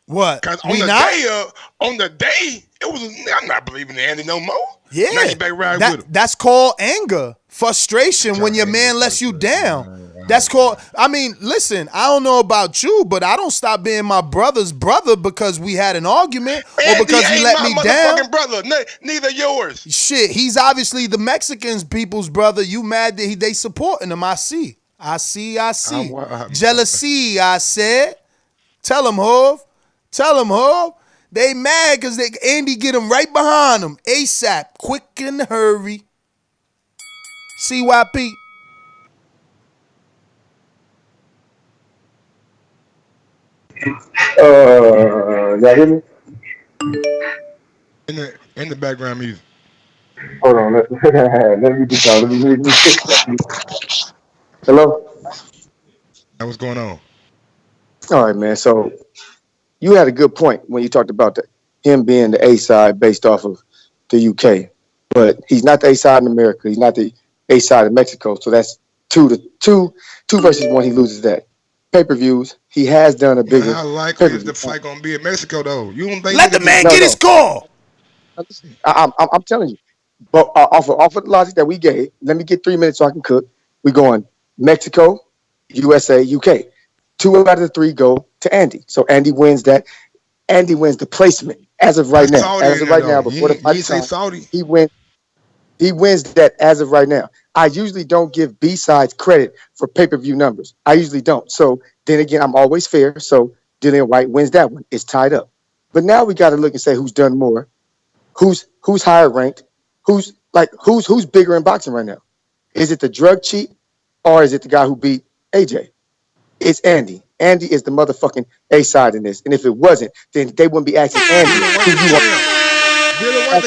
What? Because on the day, it was. I'm not believing in Andy no more. Yeah. Now you back riding with him. That's called anger, frustration when your man lets you down. That's called. I mean, listen. I don't know about you, but I don't stop being my brother's brother because we had an argument or because he let me down. Motherfucking brother, neither yours. Shit, he's obviously the Mexicans people's brother. You mad that they supporting him? I see. Jealousy. I said. Tell him, Hov. They mad because Andy get him right behind him ASAP, quick and hurry. CYP. Y'all hear me? In the background music. Hold on, let me get y'all. Let me Hello? What's going on? All right, man. So you had a good point when you talked about him being the A side based off of the UK, but he's not the A side in America. He's not the A side in Mexico. So that's two versus one. He loses that. Pay-per-views. He has done a bigger. How likely is the fight gonna be in Mexico though? You don't think? Let the man get his call. I'm telling you. But off of the logic that we gave, let me get 3 minutes so I can cook. We going Mexico, USA, UK. 2 out of the 3 go to Andy. So Andy wins that. Andy wins the placement as of right now. As of right now, before the fight time, he wins. He wins that as of right now. I usually don't give B-sides credit for pay-per-view numbers. I usually don't. So then again, I'm always fair. So Dillian Whyte wins that one. It's tied up. But now we got to look and say who's done more, who's higher ranked, who's bigger in boxing right now. Is it the drug cheat or is it the guy who beat AJ? It's Andy. Andy is the motherfucking A-side in this. And if it wasn't, then they wouldn't be asking Andy. Dillian Whyte,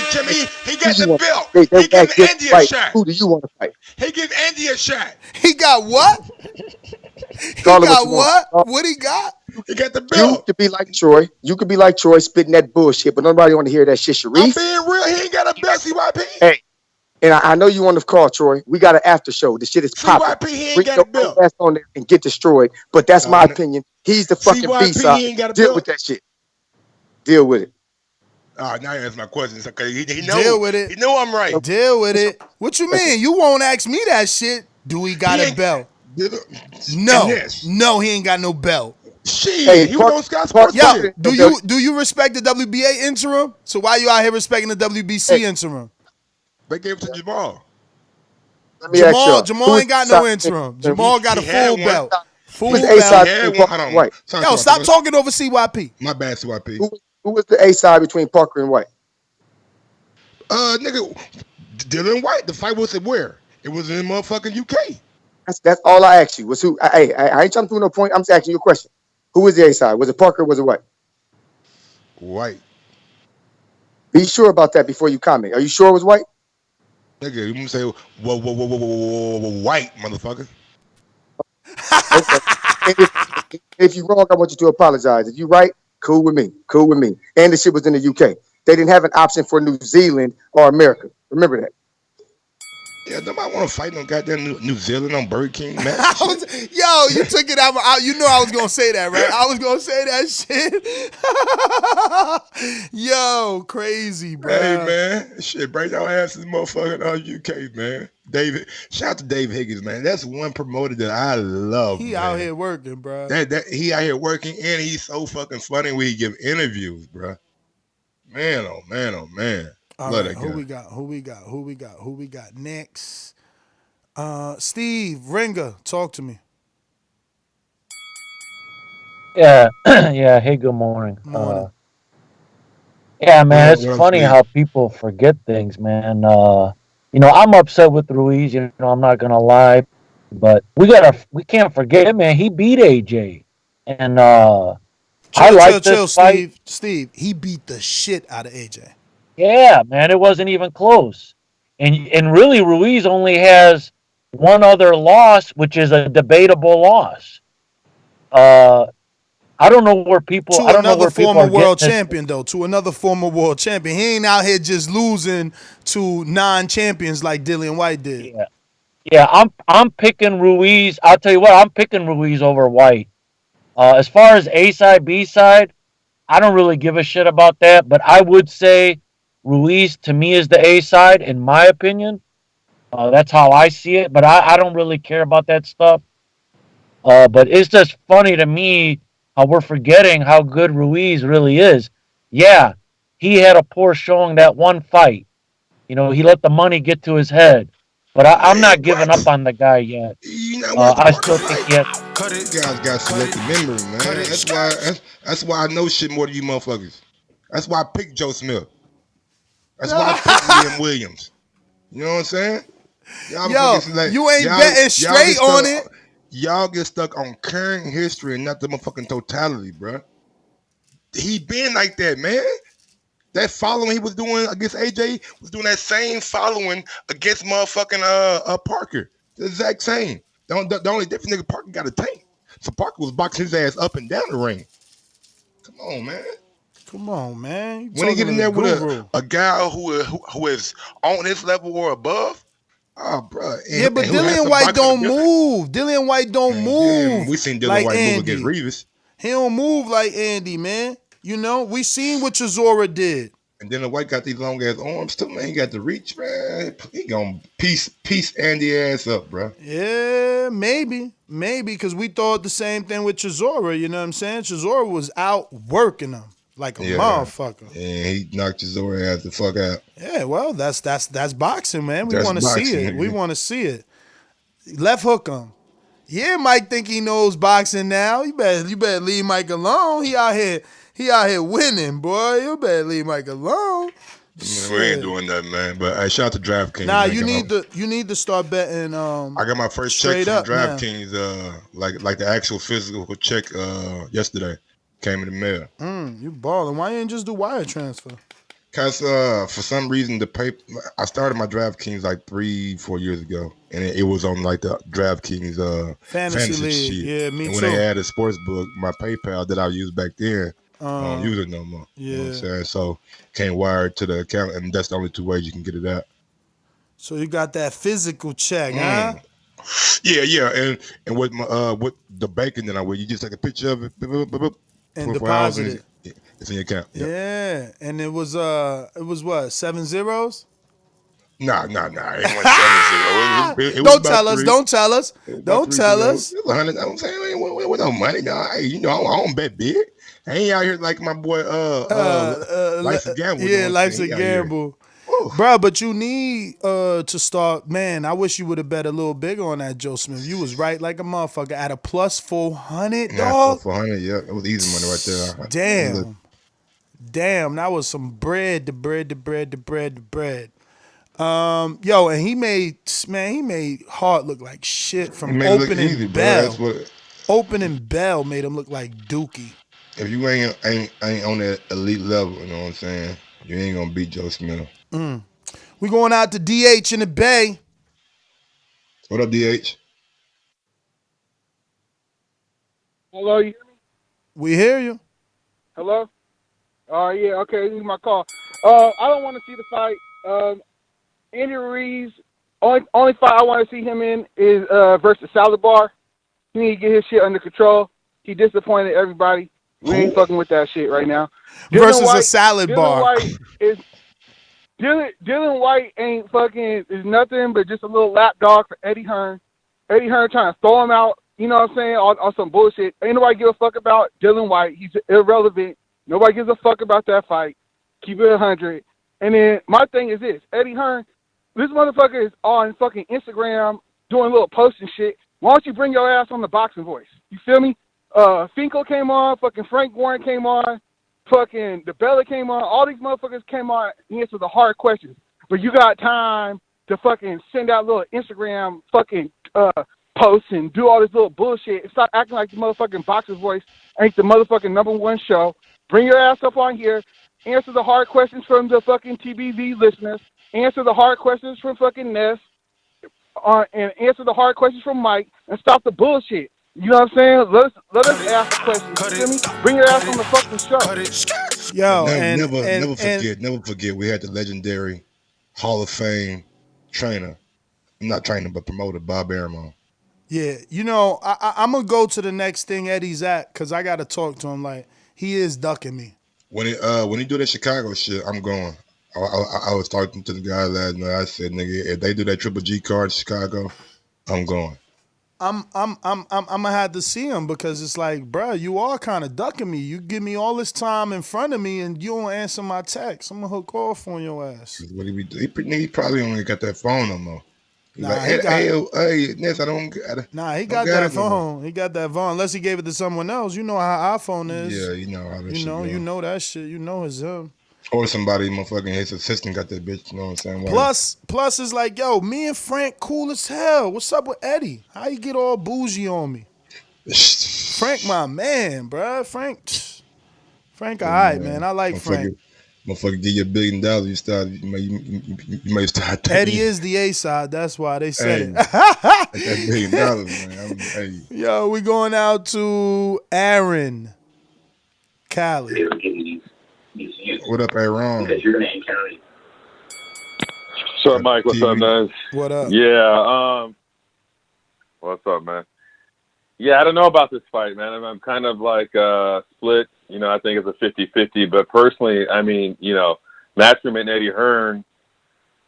he got the belt. They He gives Andy a shot. Who do you want to fight? He gives Andy a shot. He got what? He got what? What he got? He got the belt. You could be like Troy. You could be like Troy spitting that bullshit, but nobody want to hear that shit, Sharif. I'm being real. He ain't got a belt, CYP. Hey, and I know you want to call, Troy. We got an after show. The shit is popping. CYP, he ain't got a belt. Ass on there and get destroyed. But that's my opinion. He's the fucking B-side. He ain't got a Deal belt. with that shit. Deal with it. All right, now you answer my questions. Okay, he know. Deal with it. He know I'm right. Deal with it. What you mean? You won't ask me that shit. Do he got a belt? No. No, he ain't got no belt. Shit, he was on Sky Sports. Yo, do you respect the WBA interim? So why you out here respecting the WBC interim? They gave it to Jamal. Jamal ain't got no interim. Jamal got a full belt. Full belt. Yo, stop talking over CYP. My bad, CYP. Who was the A-side between Parker and White? Nigga, Dillian Whyte. The fight was at where? It was in motherfucking UK. That's all I asked you. Was who? I ain't trying to prove no point. I'm just asking you a question. Who was the A-side? Was it Parker or was it White? White. Be sure about that before you comment. Are you sure it was White? Nigga, you gonna say white, motherfucker. Okay. If you're wrong, I want you to apologize. If you're right, cool with me. Cool with me. And the shit was in the UK. They didn't have an option for New Zealand or America. Remember that. Yeah, nobody want to fight no goddamn New Zealand on Burger King match. Yo, you took it out. You know I was gonna say that, right? I was gonna say that shit. Yo, crazy, bro. Hey man, shit, bring your ass to the motherfucking UK, man. David, shout out to Dave Higgins, man. That's one promoter that I love. He man. out here working, bro. He out here working, and he's so fucking funny when he give interviews, bro. Man, oh man, oh man. All Love right, that who guy. we got next? Steve Ringer, talk to me. Yeah, yeah. Hey, good morning. Morning. Yeah, man, it's What up, funny Steve? how people forget things, man. I'm upset with Ruiz. I'm not gonna lie, but we can't forget, man. He beat AJ, and I like this Chill, fight. Steve. He beat the shit out of AJ. Yeah, man, it wasn't even close, and really, Ruiz only has one other loss, which is a debatable loss. Uh, I don't know where people. To I don't know another where people former are world getting this. champion, though. To another former world champion. He ain't out here just losing to non-champions like Dillian Whyte did. Yeah, I'm picking Ruiz. I'll tell you what, I'm picking Ruiz over White. As far as A side, B side, I don't really give a shit about that. But I would say Ruiz to me is the A side, in my opinion. That's how I see it. But I don't really care about that stuff. But it's just funny to me how we're forgetting how good Ruiz really is. Yeah, he had a poor showing that one fight. He let the money get to his head. But I'm not giving up on the guy yet. You know what the I part still of think life? he has. You guys got selective memory, man. That's why I know shit more than you motherfuckers. That's why I picked Joe Smith. That's why I picked Liam Williams. You know what I'm saying? Y'all Yo, you ain't betting straight on it. Y'all get stuck on current history and not the motherfucking totality, bro. He been like that, man. That following he was doing against AJ was doing that same following against motherfucking Parker. The exact same. The only difference, nigga, Parker got a tank. So Parker was boxing his ass up and down the ring. Come on, man. Come on, man. You When he get talking in to there the with guru. a guy who is on his level or above, oh, bro. Yeah, but Dillian Whyte don't move. Dillian Whyte don't move. We seen Dillian like Whyte move Andy. against Rivas. He don't move like Andy, man. We seen what Chisora did. And then the White got these long ass arms too, man. He got the reach, man. He gonna piece Andy ass up, bro. Yeah, maybe, because we thought the same thing with Chisora. You know what I'm saying? Chisora was out working him like a motherfucker. And he knocked Chisora ass the fuck out. Yeah, well, that's boxing, man. We That's want to see boxing, it. nigga. We want to see it. Left hook him. Yeah, Mike think he knows boxing now. You better leave Mike alone. He out here winning, boy. You better leave Mike alone. Man, we ain't doing that, man. But I shout out to DraftKings. Nah, man. you need to start betting. I got my first check from DraftKings, like the actual physical check yesterday. Came in the mail. You balling. Why you ain't just do wire transfer? Cause for some reason I started my DraftKings like 3-4 years ago, and it was on like the DraftKings Fantasy League. shit. Yeah, me and too. when they added Sportsbook, my PayPal that I used back then, I don't use it no more. Yeah. You know what I'm saying? So can't wire it to the account, and that's the only two ways you can get it out. So you got that physical check, huh? Yeah, and with my with the banking that I with, you just take a picture of it, And 24 hours, deposit it. It's in your account. Yep. Yeah, and it was what, 7 zeros? Nah. It wasn't 7 0. Don't tell us. Don't tell us. Don't tell us. It was 100. I'm saying with no money. Nah, I don't bet big. I ain't out here like my boy. Life's a gamble. Yeah, life's a gamble. Bro, but you need to start. Man, I wish you would have bet a little bigger on that Joe Smith. You was right like a motherfucker at a plus 400, dog. 400. Yeah, it was easy money right there. Damn, that was some bread. The bread. Yo, and he made Hart look like shit from opening bell. Opening bell made him look like Dookie. If you ain't on that elite level, you know what I'm saying, you ain't gonna beat Joe Smith. We going out to DH in the Bay. What up, DH? Hello, you hear me? We hear you. Hello? Yeah, okay, this is my call. I don't want to see the fight. Andy Ruiz Only fight I want to see him in is versus Salad Bar. He need to get his shit under control. He disappointed everybody. We ain't fucking with that shit right now. Versus a salad bar. Dillian Whyte ain't fucking is nothing but just a little lapdog for Eddie Hearn. Eddie Hearn trying to throw him out, you know what I'm saying, on some bullshit. Ain't nobody give a fuck about Dillian Whyte. He's irrelevant. Nobody gives a fuck about that fight. Keep it 100. And then my thing is this. Eddie Hearn, this motherfucker is on fucking Instagram doing little posts and shit. Why don't you bring your ass on the Boxing Voice? You feel me? Finkel came on. Fucking Frank Warren came on. Fucking DeBella came on. All these motherfuckers came on and answered the hard questions. But you got time to fucking send out little Instagram fucking posts and do all this little bullshit and stop acting like the motherfucking Boxer's Voice ain't the motherfucking #1 show. Bring your ass up on here. Answer the hard questions from the fucking TBV listeners. Answer the hard questions from fucking Ness. And answer the hard questions from Mike. And stop the bullshit. You know what I'm saying? Let us ask the questions. You feel me? Bring your ass on the fucking show. Yo, never forget. We had the legendary Hall of Fame trainer. Not trainer, but promoter, Bob Aramon. Yeah, you know, I'm gonna go to the next thing Eddie's at because I gotta talk to him. Like he is ducking me. When he do that Chicago shit, I'm going. I was talking to the guy last night. I said, nigga, if they do that Triple G card in Chicago, I'm going. I'm gonna have to see him because it's like, bruh, you are kind of ducking me. You give me all this time in front of me and you don't answer my text. I'm gonna hook off on your ass. What he probably only got that phone no more. Nah, like, hey, Ness, I don't. He got that phone. He got that phone. Unless he gave it to someone else. You know how our phone is. Yeah, you know how that shit goes. You know that shit. You know it's him. Or somebody, motherfucking his assistant got that bitch. You know what I'm saying? Plus, it's like, yo, me and Frank cool as hell. What's up with Eddie? How you get all bougie on me? Frank, my man, bruh. Frank, all right, man. I like Frank. Motherfucker, give you $1 billion. You may start. Eddie is the A side. That's why they said it. That $1 billion, man. Yo, we going out to Aaron, Cali. What up, Aaron? What's up, Mike? What's up, guys? What up? Yeah. What's up, man? Yeah, I don't know about this fight, man. I'm kind of like split. You know, I think it's a 50-50. But personally, I mean, you know, Matchroom and Eddie Hearn,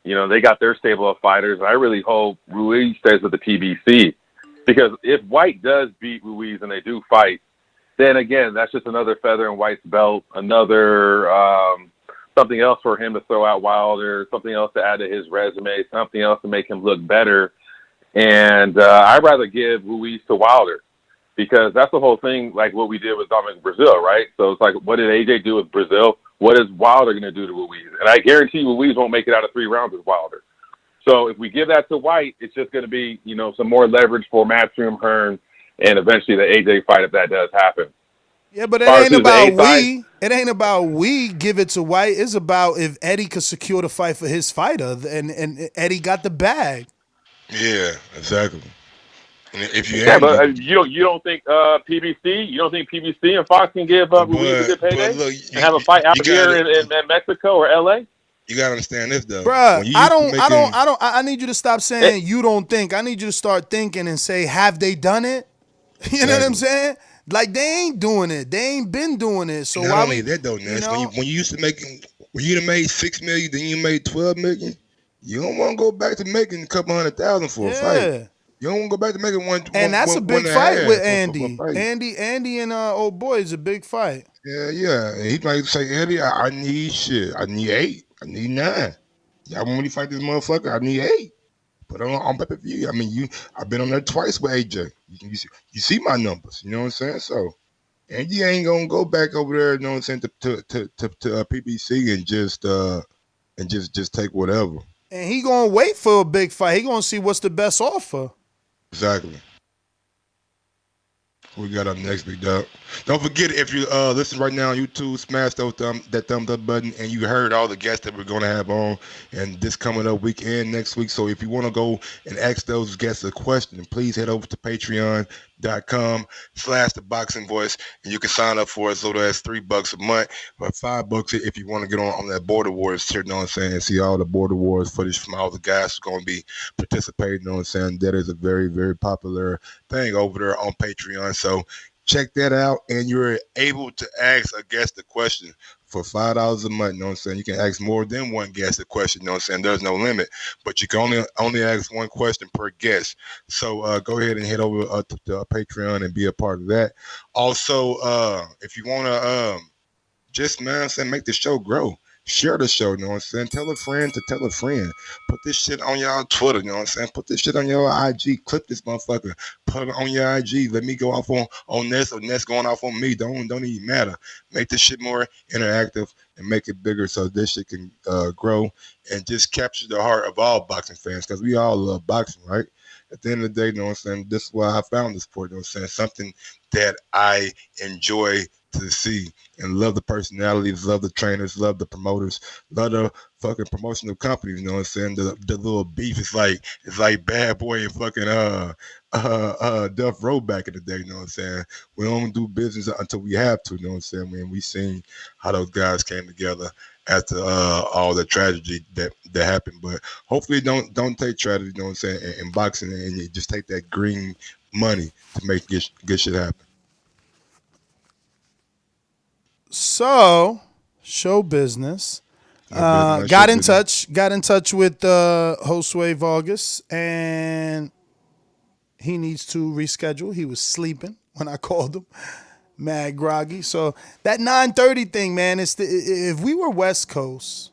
you know, they got their stable of fighters. I really hope Ruiz stays with the TBC. Because if Whyte does beat Ruiz and they do fight, then again, that's just another feather in Whyte's belt, another something else for him to throw out Wilder, something else to add to his resume, something else to make him look better. And I'd rather give Ruiz to Wilder because that's the whole thing, like what we did with Dominic Brazil, right? So it's like, what did AJ do with Brazil? What is Wilder going to do to Ruiz? And I guarantee Ruiz won't make it out of 3 rounds with Wilder. So if we give that to Whyte, it's just going to be, you know, some more leverage for Matchroom, Hearn, and eventually the AJ fight if that does happen. Yeah, but it ain't about we. It ain't about we give it to Whyte. It's about if Eddie could secure the fight for his fighter, and Eddie got the bag. Yeah, exactly. And if you but you don't think PBC? You don't think PBC and Fox can give Ruiz a good payday and have a fight out here in Mexico or LA? You gotta understand this though, bruh. I need you to stop saying you don't think. I need you to start thinking and say, have they done it? You know what I'm saying? Like they ain't doing it. They ain't been doing it. So not only that though, Ness, when you used to making, when you made $6 million, then you made $12 million. You don't want to go back to making a couple $100,000 for a fight. You don't want to go back to making one. And that's a big fight with Andy. Andy and old boy is a big fight. Yeah. And he might say, Eddie, I need shit. I need 8. I need 9. Y'all want me to fight this motherfucker? I need 8. Put on pay-per-view. I mean, I've been on there twice with AJ. You see my numbers. You know what I'm saying? So, Andy ain't gonna go back over there. You know what I'm saying? To PBC and just take whatever. And he gonna wait for a big fight. He gonna see what's the best offer. Exactly. We got up next, big dog. Don't forget, if you listen right now on YouTube, smash that thumbs up button, and you heard all the guests that we're going to have on, and this coming up weekend next week. So if you want to go and ask those guests a question, please head over to Patreon, the boxing voice, and you can sign up for as little as $3 a month, but $5 if you want to get on that Border Wars shirt, you know what I'm saying, and see all the Border Wars footage from all the guys who are going to be participating, you know what I'm saying. That is a very, very popular thing over there on Patreon. So check that out, and you're able to ask a guest a question for $5 a month. You know what I'm saying? You can ask more than one guest a question. You know what I'm saying? There's no limit, but you can only ask one question per guest. So go ahead and head over to Patreon and be a part of that. Also, if you want to just, man, I'm saying, make the show grow. Share the show, you know what I'm saying? Tell a friend to tell a friend. Put this shit on y'all Twitter, you know what I'm saying? Put this shit on your IG. Clip this motherfucker. Put it on your IG. Let me go off on Ness, or Ness going off on me. Don't even matter. Make this shit more interactive and make it bigger so this shit can grow and just capture the heart of all boxing fans, because we all love boxing, right? At the end of the day, you know what I'm saying? This is why I found the sport, you know what I'm saying? Something that I enjoy to see and love the personalities, love the trainers, love the promoters, love the fucking promotional companies, you know what I'm saying? The little beef is like Bad Boy and fucking Duff Road back in the day, you know what I'm saying? We don't do business until we have to, you know what I'm saying? Man, we seen how those guys came together after all the tragedy that happened. But hopefully don't take tragedy, you know what I'm saying, in boxing, and you just take that green money to make good shit happen. So, show business. Got in touch with Josue Vargas, and he needs to reschedule. He was sleeping when I called him, mad groggy. So that 9:30 thing, man, if we were West Coast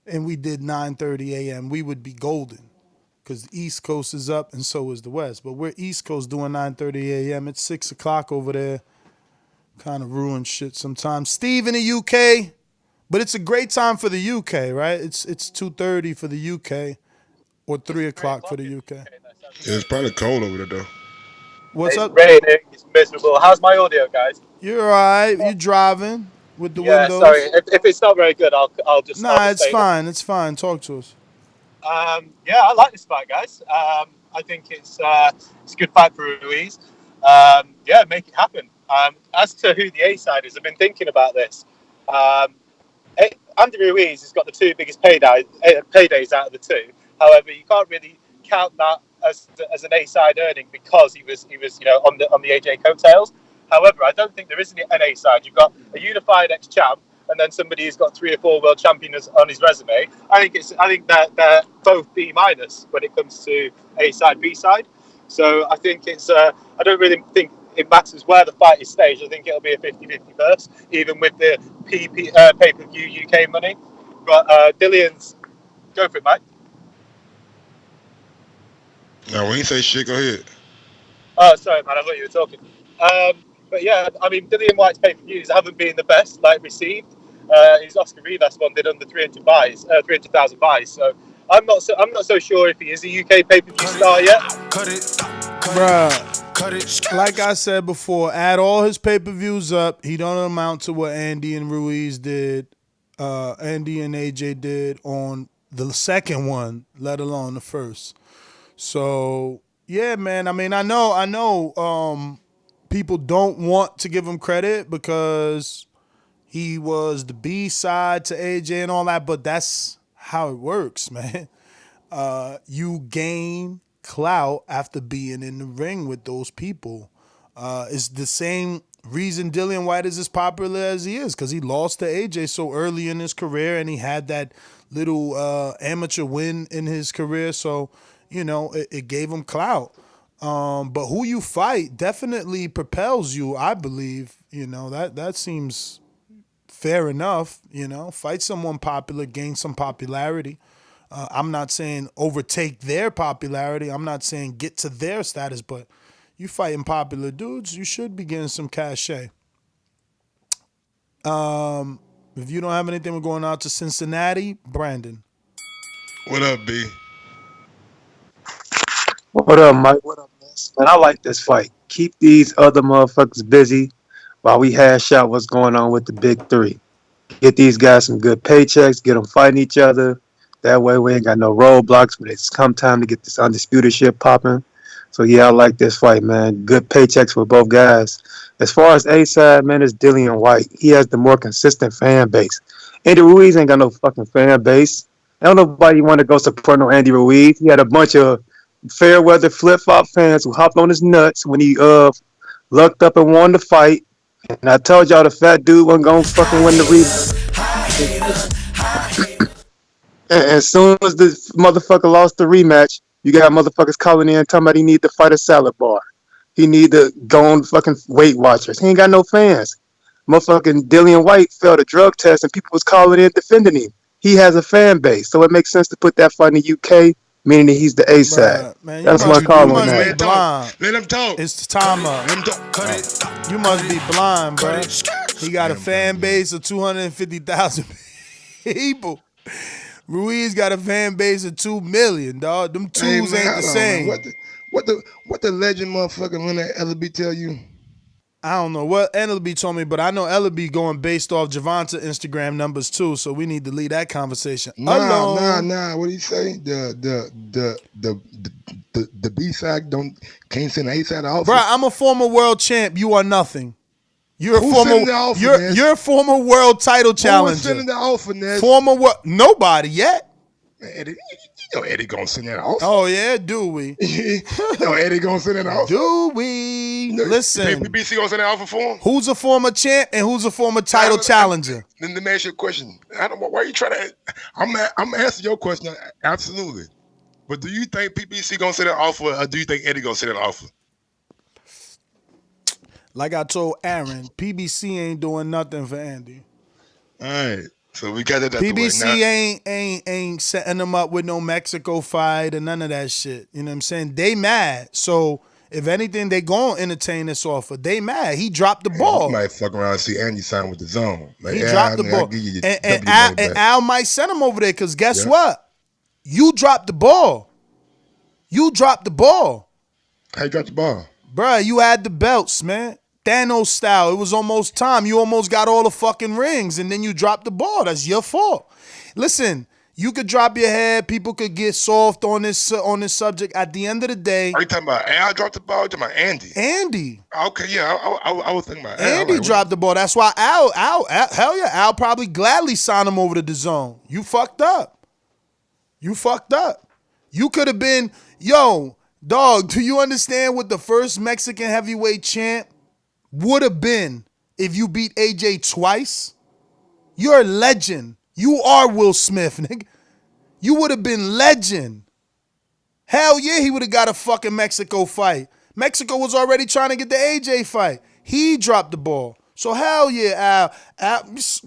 and we did 9:30 a.m., we would be golden, because the East Coast is up and so is the West. But we're East Coast doing 9:30 a.m. It's 6 o'clock over there. Kind of ruins shit sometimes. Steve in the UK, but it's a great time for the UK, right? It's 2:30 for the UK, or 3 o'clock for the UK. Yeah, it's probably cold over there, though. What's it's up? raining. It's miserable. How's my audio, guys? You're all right. You driving with the Yeah, windows? sorry. If it's not very good, I'll just. Nah, it's fine. It's fine. Talk to us. Yeah, I like this fight, guys. I think it's a good fight for Ruiz. Yeah, make it happen. As to who the A side is, I've been thinking about this. Andy Ruiz has got the two biggest paydays out of the two. However, you can't really count that as an A side earning, because he was on the AJ coattails. However, I don't think there is an A side. You've got a unified ex champ, and then somebody who's got 3 or 4 world champions on his resume. I think that they're both B- when it comes to A side, B side. So I think it's. I don't really think it matters where the fight is staged. I think it'll be a 50-50 first, even with the pay-per-view UK money. But Dillian's, go for it, mate. No, when you say shit, go ahead. Oh, sorry, man. I thought you were talking. But yeah, I mean, Dillian Whyte's pay-per-views haven't been the best, received. His Oscar Rivas one did under 300,000 buys. So I'm not so sure if he is a UK pay-per-view star yet. Bruh, like I said before, add all his pay-per-views up, he don't amount to what Andy and Ruiz did, Andy and AJ did on the second one, let alone the first. So yeah, man. I mean, I know. People don't want to give him credit because he was the B side to AJ and all that, but that's how it works, man. You gain clout after being in the ring with those people. It's the same reason Dillian Whyte is as popular as he is, because he lost to AJ so early in his career, and he had that little amateur win in his career. So, it gave him clout. But who you fight definitely propels you, I believe. That seems fair enough. Fight someone popular, gain some popularity. I'm not saying overtake their popularity. I'm not saying get to their status, but you fighting popular dudes, you should be getting some cachet. If you don't have anything, we're going out to Cincinnati. Brandon. What up, B? What up, Mike? What up, man? I like this fight. Keep these other motherfuckers busy while we hash out what's going on with the big three. Get these guys some good paychecks, get them fighting each other. That way we ain't got no roadblocks when it's come time to get this undisputed shit popping. So yeah, I like this fight, man. Good paychecks for both guys. As far as A side, man, it's Dillian Whyte. He has the more consistent fan base. Andy Ruiz ain't got no fucking fan base. I don't nobody want to go support no Andy Ruiz. He had a bunch of fair weather flip flop fans who hopped on his nuts when he lucked up and won the fight. And I told y'all the fat dude wasn't gonna fucking win the rematch. And as soon as the motherfucker lost the rematch, you got motherfuckers calling in talking about he need to fight a salad bar. He need to go on fucking Weight Watchers. He ain't got no fans. Motherfucking Dillian Whyte failed a drug test and people was calling in defending him. He has a fan base, so it makes sense to put that fight in the UK, meaning that he's the A side. Man, That's my call on be that. blind. Let him talk. It's time up. You must be blind, bro. He got a fan base of 250,000 people. Ruiz got a fan base of 2 million, dog. Them twos ain't the same. What the legend motherfucker Leonard Ellaby tell you? I don't know what Ellaby told me, but I know Ellaby going based off Javonta Instagram numbers too, so we need to leave that conversation alone. Nah. What did he say? The B side can't send the A side off. Bro, I'm a former world champ. You are nothing. You're Who's a former. sending the offer, You're a former world title challenger. Who's sending the offer, Ness? Former world. Nobody yet. Man, Eddie, you know Eddie gonna send that offer. Oh yeah, do we? You know Eddie gonna send that offer. Do we? Listen. PBC gonna send that offer for him? Who's a former champ and who's a former title challenger? Then let me ask you a question. I don't know why you trying to. I'm answering your question. Absolutely. But do you think PBC gonna send that offer, or do you think Eddie gonna send that offer? Like I told Aaron, PBC ain't doing nothing for Andy. All right. So we got that. PBC ain't setting them up with no Mexico fight or none of that shit. You know what I'm saying? They mad. So if anything, they gonna entertain this offer. They mad. He dropped the ball. You might fuck around and see Andy sign with the zone. Like, He dropped the ball. And Al might send him over there because guess what? You dropped the ball. You dropped the ball. How you dropped the ball? Bruh, you had the belts, man. Thanos style. It was almost time. You almost got all the fucking rings, and then you dropped the ball. That's your fault. Listen, you could drop your head. People could get soft on this subject. At the end of the day, are you talking about Al dropped the ball? Or you talking about Andy? Andy. Okay, yeah, I was thinking about Al. Andy dropped the ball. That's why Al, hell yeah, Al probably gladly signed him over to the zone. You fucked up. You fucked up. You could have been, yo, dog, do you understand what the first Mexican heavyweight champ would have been if you beat AJ twice? You're a legend. You are Will Smith, nigga. You would have been legend. Hell yeah, he would have got a fucking Mexico fight. Mexico was already trying to get the AJ fight. He dropped the ball. So hell yeah, Al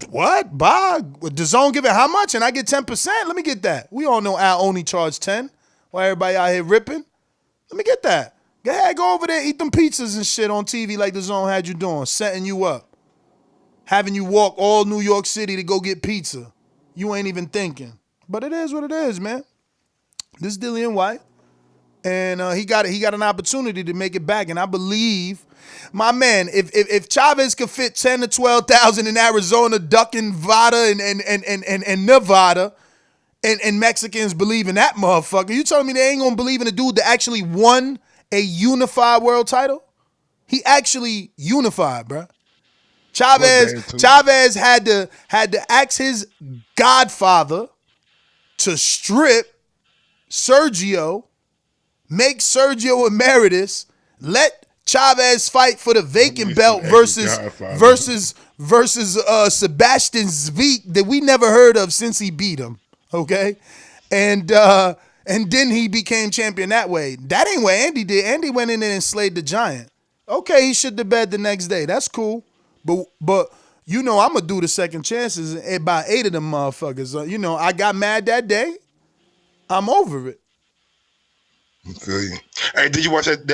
what? Bye. DAZN give it how much? And I get 10%? Let me get that. We all know Al only charged 10. While everybody out here ripping. Let me get that. Go ahead, go over there, eat them pizzas and shit on TV like DAZN had you doing, setting you up. Having you walk all New York City to go get pizza. You ain't even thinking. But it is what it is, man. This is Dillian Whyte. And he got an opportunity to make it back. And I believe, my man, if Chavez could fit 10 to 12,000 in Arizona, ducking Vada and Nevada, and Mexicans believe in that motherfucker, you telling me they ain't gonna believe in a dude that actually won a unified world title? He actually unified, bro. Chavez had to ask his godfather to strip Sergio, make Sergio emeritus, let Chavez fight for the vacant belt versus Sebastian Zvick that we never heard of since he beat him. Okay, and then he became champion that way. That ain't what Andy did. Andy went in there and slayed the giant. Okay, he shit the bed the next day. That's cool. But you know I'm gonna do the second chances about 8 of them motherfuckers. You know I got mad that day. I'm over it. I feel you. Hey, did you watch that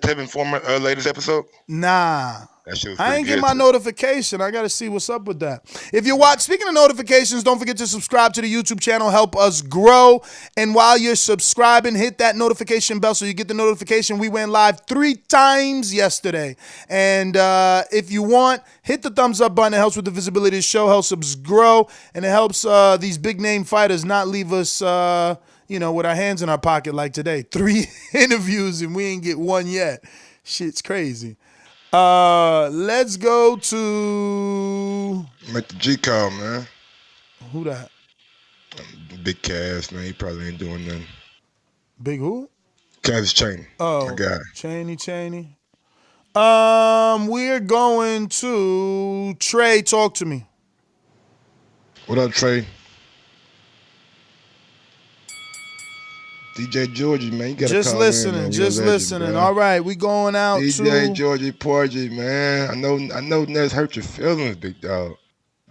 Tevin Former latest episode? Nah. That shit was I ain't pretty get my notification. I got to see what's up with that. If you watch, speaking of notifications, don't forget to subscribe to the YouTube channel. Help us grow. And while you're subscribing, hit that notification bell so you get the notification. We went live 3 times yesterday. And if you want, hit the thumbs up button. It helps with the visibility of the show, helps us grow, and it helps these big name fighters not leave us with our hands in our pocket like today. 3 interviews and we ain't get one yet. Shit's crazy. Let's go to Make the G call, man. Who that? Big Cass, man. He probably ain't doing nothing. Big who? Cass Cheney. Oh, I got it. Cheney. We're going to Trey. Talk to me. What up, Trey? DJ Georgie, man, you gotta Just call listening, in, man. just You're a legend, listening. bro. All right, we going out DJ to Georgie Porgy, man. I know Nez hurt your feelings, big dog.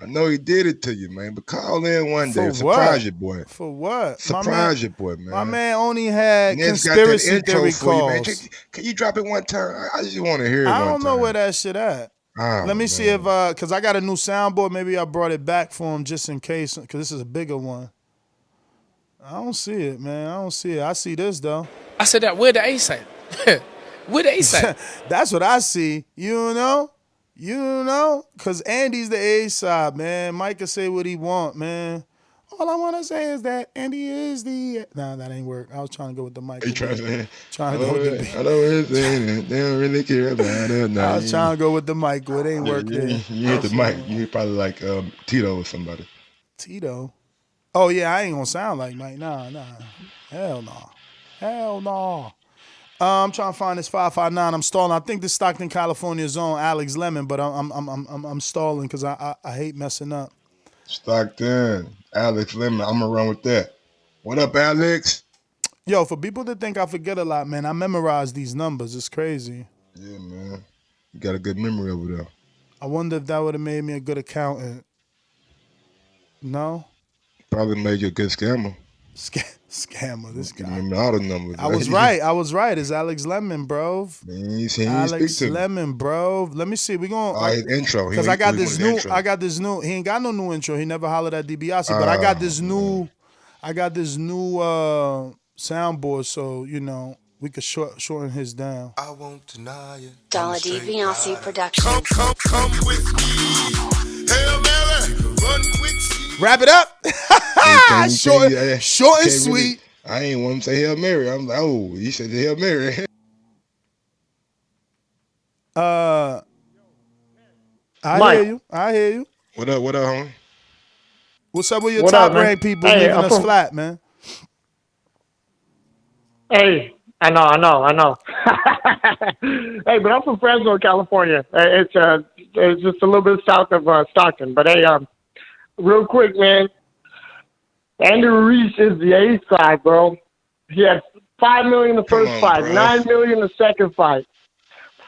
I know he did it to you, man. But call in one day, For surprise what? your boy. For what? Surprise your boy, man. My man only had Nez got conspiracy that intro theory for you, man. calls. Can you drop it one time? I just want to hear it I one don't know time. where that shit at. Oh, Let me see if because I got a new soundboard. Maybe I brought it back for him just in case, because this is a bigger one. I don't see it, man. I don't see it. I see this though. I said that. Where the A side? Where the A side? That's what I see. You know, because Andy's the A side, man. Mike can say what he want, man. All I want to say is that Andy is the. Nah, that ain't work. I was trying to go with the mic. He trying to go with the beat. I don't really they don't really care about it. I was trying to go with the mic, but it ain't work there. You hit the mic. You hit probably like Tito or somebody. Tito. Oh yeah, I ain't gonna sound like Mike. Nah. Hell no. I'm trying to find this 559. I'm stalling. I think this Stockton, California zone, Alex Lemon, but I'm stalling because I hate messing up. Stockton, Alex Lemon. I'm gonna run with that. What up, Alex? Yo, for people that think I forget a lot, man, I memorize these numbers. It's crazy. Yeah, man. You got a good memory over there. I wonder if that would have made me a good accountant. No? Probably made you a good scammer. Scammer, this guy. Remember all the numbers. I was right. It's Alex Lemon, bro. Man, he Alex speak to Lemon, bro. Let me see. We going his intro. Because I got this new. He ain't got no new intro. He never hollered at DiBiase, but I got this new. Soundboard, so we could shorten his down. I won't deny it. Dollar D Beyonce production. Come with me. Hail Mary, run quick. Wrap it up. Short and sweet. I ain't want to say Hail Mary. I'm like, oh, you said the Hail Mary. I hear you. What up, homie? What's up with your top ranked people leaving us flat, man? Hey, I know. Hey, but I'm from Fresno, California. It's just a little bit south of Stockton. But hey, real quick, man. Andy Ruiz is the A side, bro. He had $5 million the first fight, bro. $9 million the second fight.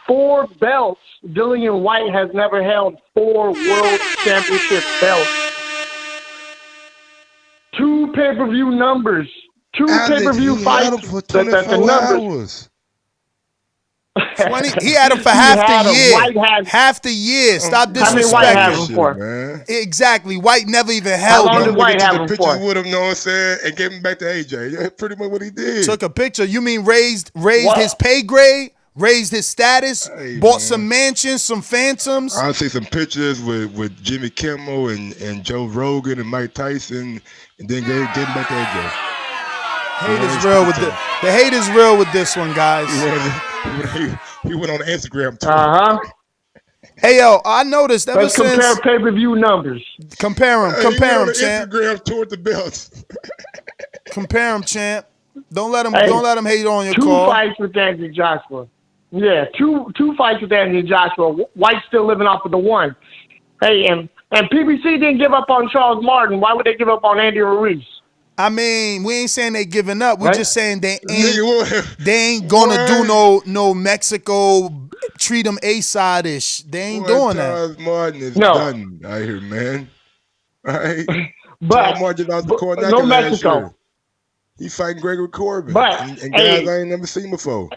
4 belts. Dillian Whyte has never held 4 world championship belts. 2 pay-per-view numbers. 2 pay-per-view fights. For 24 hours. 20. He had him for half the year. Half the year. Stop disrespecting. How many White have him for? Man. Exactly. White never even held him. How long did White have him for? With him, know what I'm saying, and gave him back to AJ. That's pretty much what he did. Took a picture. You mean raised his pay grade? Raised his status? Bought some mansions, some phantoms? I see some pictures with Jimmy Kimmel and Joe Rogan and Mike Tyson, and then gave him back to AJ. The hate is real with this one, guys. He went on Instagram too. Hey yo, I noticed ever Let's since compare pay-per-view numbers. Compare them, champ. Instagram toward the belts. Compare them, champ. Don't let him hate on your call. 2 fights with Anthony Joshua. Yeah, two fights with Anthony Joshua. White's still living off of the one. Hey, and PBC didn't give up on Charles Martin. Why would they give up on Andy Ruiz? I mean, we ain't saying they giving up. We're just saying they ain't gonna do no Mexico, treat them A-side-ish. They ain't doing that. Charles Martin is done out here, man. All right? Charles Martin out the corner. No Mexico. He fighting Gregory Corbin. And guys I ain't never seen before.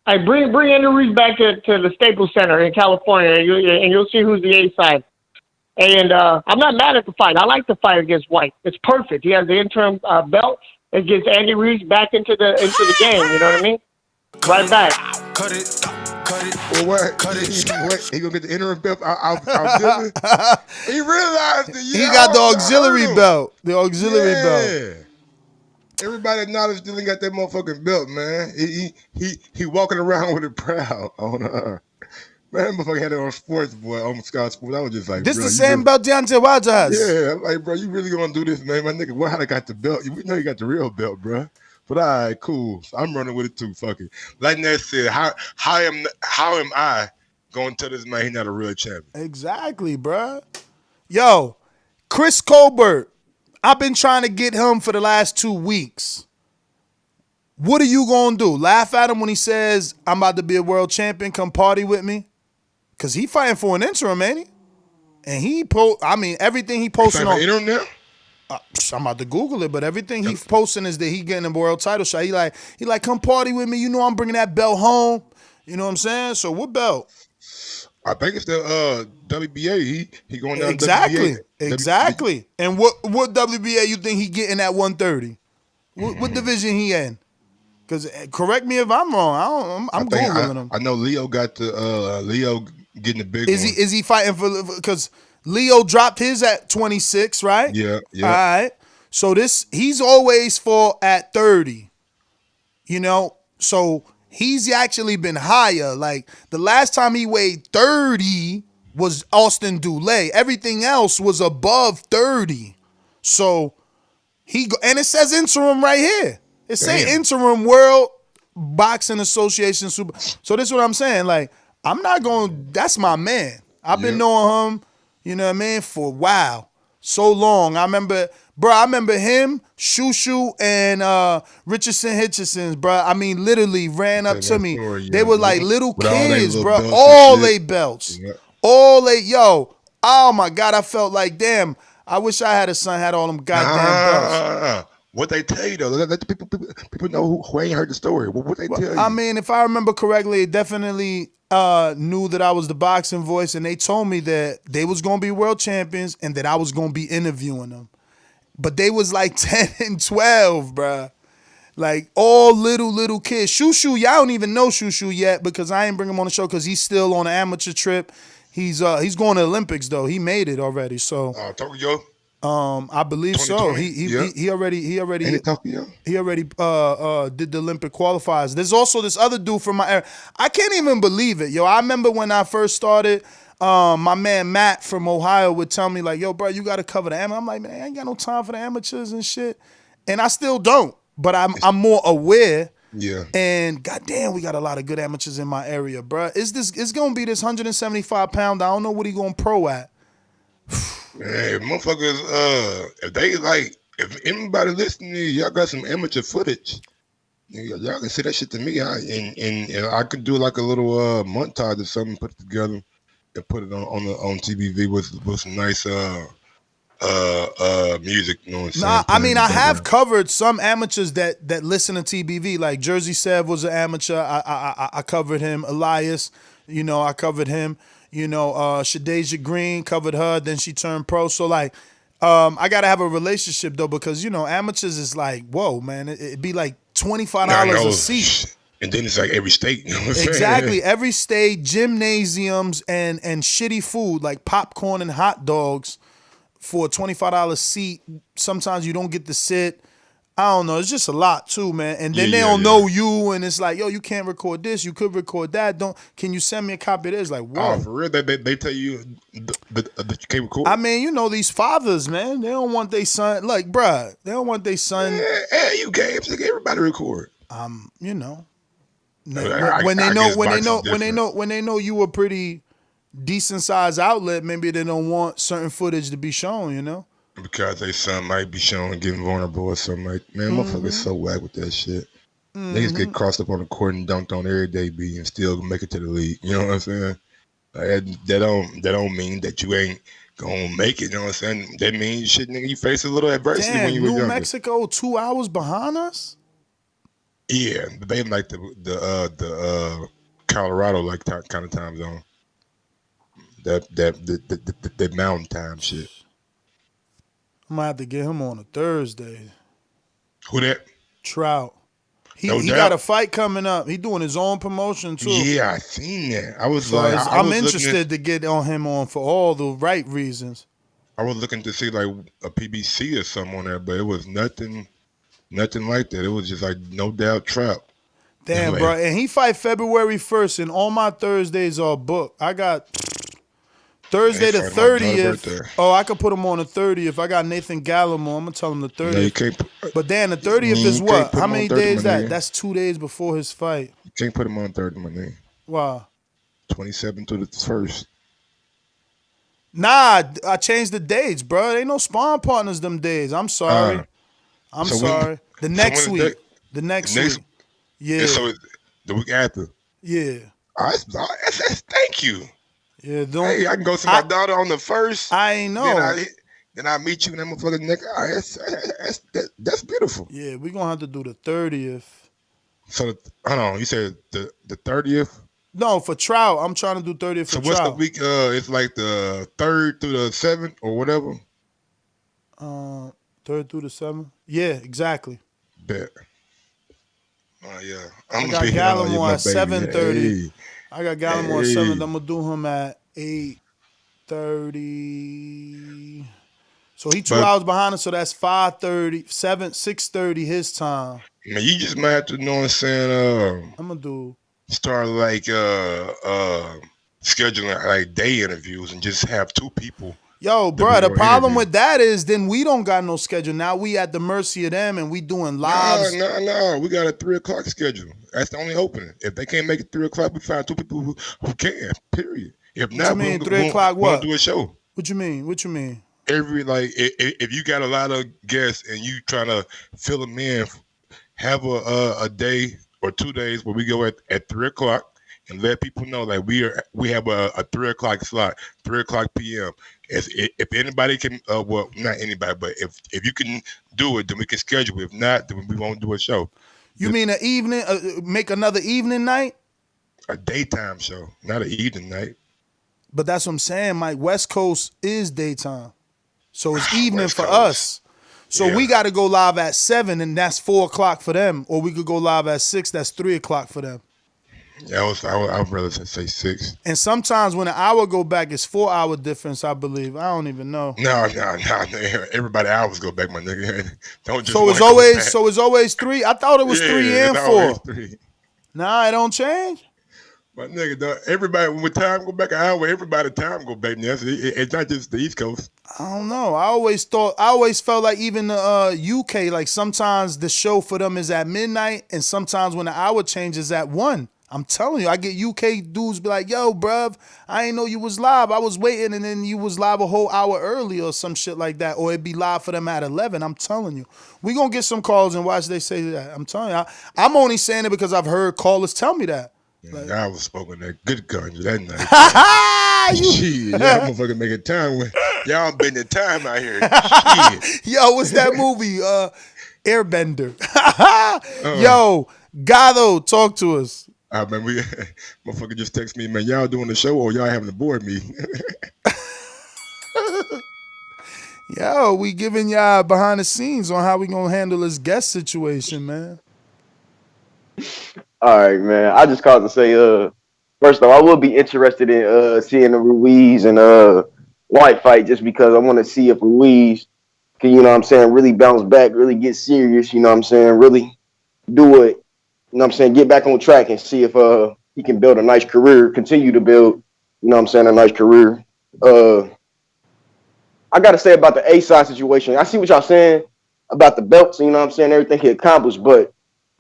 Hey, bring Andy Ruiz back to the Staples Center in California, and you'll see who's the A-side. And I'm not mad at the fight. I like the fight against White. It's perfect. He has the interim belt. It gets Andy Ruiz back into the game. You know what I mean? Right back. Cut it. Well, what? What? He gonna get the interim belt out Dillian? He realized that he got the auxiliary belt. The auxiliary belt. Everybody acknowledged Dillian got that motherfucking belt, man. He walking around with it proud on man, that motherfucker had it on Sports, boy, on Sky Sports. I was just like, This bro, the same belt Deontay Wilder has. Yeah, I'm like, bro, you really gonna do this, man? My nigga, why I got the belt? We know you got the real belt, bro. But all right, cool. So I'm running with it too. Fuck it. Like Ned said, how am I going to tell this man he's not a real champion? Exactly, bro. Yo, Chris Colbert. I've been trying to get him for the last 2 weeks. What are you gonna do? Laugh at him when he says, "I'm about to be a world champion. Come party with me." Cause he fighting for an interim, ain't he? And everything he posting on interim now. I'm about to Google it, but everything he posting is that he getting a world title shot. He like, come party with me. You know I'm bringing that belt home. You know what I'm saying? So what belt? I think it's the WBA. He going down exactly, WBA. exactly. And what WBA you think he getting at 130? What division he in? Because correct me if I'm wrong. I'm Googling him. I know Leo got the Leo getting the big one. Is he fighting for because Leo dropped his at 26, right? Yeah. All right. So he's always fought at 30. You know, so he's actually been higher. Like the last time he weighed 30 was Austin Dulé. Everything else was above 30. So and it says interim right here. It say interim World Boxing Association Super. So this is what I'm saying. Like, I'm not going, that's my man. I've been knowing him, you know what I mean, for a while. So long. I remember him, Shushu, and Richardson Hitchenson's, bro. I mean, literally ran up to me. They were like little kids, bro. All they belts. Oh my God, I felt like, damn, I wish I had a son had all them goddamn belts. What they tell you though, let the people know who ain't heard the story. What they tell you? I mean, if I remember correctly, it definitely knew that I was the boxing voice, and they told me that they was gonna be world champions and that I was gonna be interviewing them. But they was like 10 and 12, bruh. Like all little kids. Shushu, y'all don't even know Shushu yet because I ain't bring him on the show because he's still on an amateur trip. He's going to Olympics though. He made it already. So Tokyo. I believe so. He already did the Olympic qualifiers. There's also this other dude from my area. I can't even believe it, yo. I remember when I first started, my man Matt from Ohio would tell me like, yo, bro, you got to cover the amateur. I'm like, man, I ain't got no time for the amateurs and shit, and I still don't. But I'm more aware. Yeah. And goddamn, we got a lot of good amateurs in my area, bro. It's gonna be this 175-pound. I don't know what he going pro at. Hey, motherfuckers, if anybody listening to you, y'all got some amateur footage, y'all can say that shit to me. And I could do like a little montage or something, put it together and put it on TBV with some nice music. You know what I'm saying? I mean, I have covered some amateurs that listen to TBV. Like Jersey Sev was an amateur. I covered him. Elias, you know, I covered him. You know, Shadeja Green, covered her, then she turned pro. So, like, I got to have a relationship, though, because, you know, amateurs is like, whoa, man, it'd be like $25 a seat. And then it's like every state. You know what I'm saying? Exactly. Every state, gymnasiums, and shitty food, like popcorn and hot dogs for a $25 seat. Sometimes you don't get to sit. I don't know. It's just a lot too, man. And then they don't know you, and it's like, yo, you can't record this. You could record that. Can you send me a copy of this? Like, whoa. Oh, for real? They tell you that you can't record? I mean, you know, these fathers, man, they don't want their son. Like, bruh, they don't want their son. Yeah, you games. Everybody record. You know, when they know you a pretty decent sized outlet, maybe they don't want certain footage to be shown. You know. Because they son might be showing getting vulnerable or something like, man, motherfuckers so whack with that shit. Niggas get crossed up on the court and dunked on every day, and still make it to the league. You know what I'm saying? That don't mean that you ain't gonna make it. You know what I'm saying? That means shit, nigga, you face a little adversity when you were younger. New Mexico 2 hours behind us. Yeah, they like the Colorado like kind of time zone. That mountain time shit. I might have to get him on a Thursday. Who that? Trout. He No he got a doubt. fight coming up. He doing his own promotion too. Yeah, I seen that. I was So like, I'm interested to get on him on for all the right reasons. I was looking to see like a PBC or something on there, but it was nothing like that. It was just like no doubt trap. Damn, Like, bro. And he fight February 1st, and all my Thursdays are booked. I got Thursday the fighting my daughter's 30th. birthday. Oh, I could put him on the 30th. I got Nathan Gallimore. I'm going to tell him the 30th. No, you can't. But Dan, the 30th you is can't what? put How him on many 30, days my that? nigga. That's 2 days before his fight. You can't put him on 30, my name. Wow. 27 to the 1st. Nah, I changed the dates, bro. Ain't no sparring partners them days. I'm sorry. I'm so sorry. The next when is week. The next week. Yeah. And so the week after. Yeah. Thank you. Yeah. Don't. Hey, I can go see my daughter on the 1st. I ain't know. Then I meet you in that motherfucking nigga. That's beautiful. Yeah, we're gonna have to do the 30th. So hold on, you said the 30th? No, for Trout. I'm trying to do 30th for So what's Trout. the week? It's like the 3rd through the 7th or whatever. 3rd through the 7th? Yeah, exactly. Bet. Yeah. I got Gallimore at 7:30. Hey. I got Gallimore at Hey. 7. I'm gonna do him at 8:30. So he 2 hours behind us, so that's 5:30, 6:30 his time. Man, you just might have to know what I'm saying. I'm gonna do start like scheduling like day interviews and just have 2 people. Yo, that bro, we the gonna problem interview. with that is then we don't got no schedule. Now we at the mercy of them and we doing lives. No. We got a 3 o'clock schedule. That's the only opening. If they can't make it 3 o'clock, we find 2 people who can. Period. If What not, you mean, we'll 3 o'clock we'll what? do a show. What you mean? What you mean? Every like if you got a lot of guests and you trying to fill them in, have a day or 2 days where we go at 3 o'clock and let people know like we have a 3 o'clock slot, 3 o'clock p.m. If anybody can, well, not anybody, but if you can do it, then we can schedule. If not, then we won't do a show. You mean an evening? Make another evening night? A daytime show, not an evening night. But that's what I'm saying, Mike. West Coast is daytime, so it's evening West for Coast. us. So Yeah. we got to go live at 7, and that's 4 o'clock for them. Or we could go live at 6. That's 3 o'clock for them. Yeah, I would rather say 6. And sometimes when an hour go back, it's 4 hour difference. I believe. I don't even know. No. Everybody hours go back, my nigga. Don't just. So it's one go always back. 3. I thought it was 3 and it's 4. always 3. Nah, it don't change. My nigga, dog, everybody when time go back an hour, everybody time go back. It's not just the East Coast. I don't know. I always felt like even the UK, like sometimes the show for them is at midnight, and sometimes when the hour changes at 1. I'm telling you, I get UK dudes be like, yo, bruv, I ain't know you was live. I was waiting, and then you was live a whole hour early or some shit like that. Or it'd be live for them at 11. I'm telling you. We gonna get some calls and watch they say that. I'm telling you. I'm only saying it because I've heard callers tell me that. I was smoking that good country that night. You- Shit, y'all motherfucking making time with y'all been the time out here. Shit. Yo, what's that movie? Airbender. Yo, Gado, talk to us. Man, motherfucker just text me, man, y'all doing the show or y'all having a board meeting? Yo, we giving y'all behind the scenes on how we gonna handle this guest situation, man. All right, man. I just called to say, first off, I will be interested in seeing the Ruiz and Whyte fight just because I want to see if Ruiz can, you know what I'm saying, really bounce back, really get serious, you know what I'm saying, really do it, you know what I'm saying, get back on track and see if he can build a nice career, continue to build, you know what I'm saying, a nice career. I got to say about the A-side situation, I see what y'all saying about the belts, you know what I'm saying, everything he accomplished, but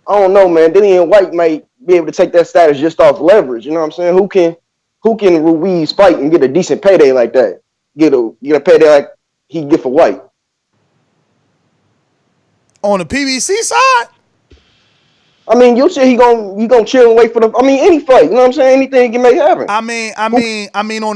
I don't know, man. Dillian Whyte might be able to take that status just off leverage. You know what I'm saying? Who can Ruiz fight and get a decent payday like that? Get a payday like he get for White. On the PBC side? I mean, you say he gonna chill and wait for the. I mean, any fight. You know what I'm saying? Anything can make happen. I mean, on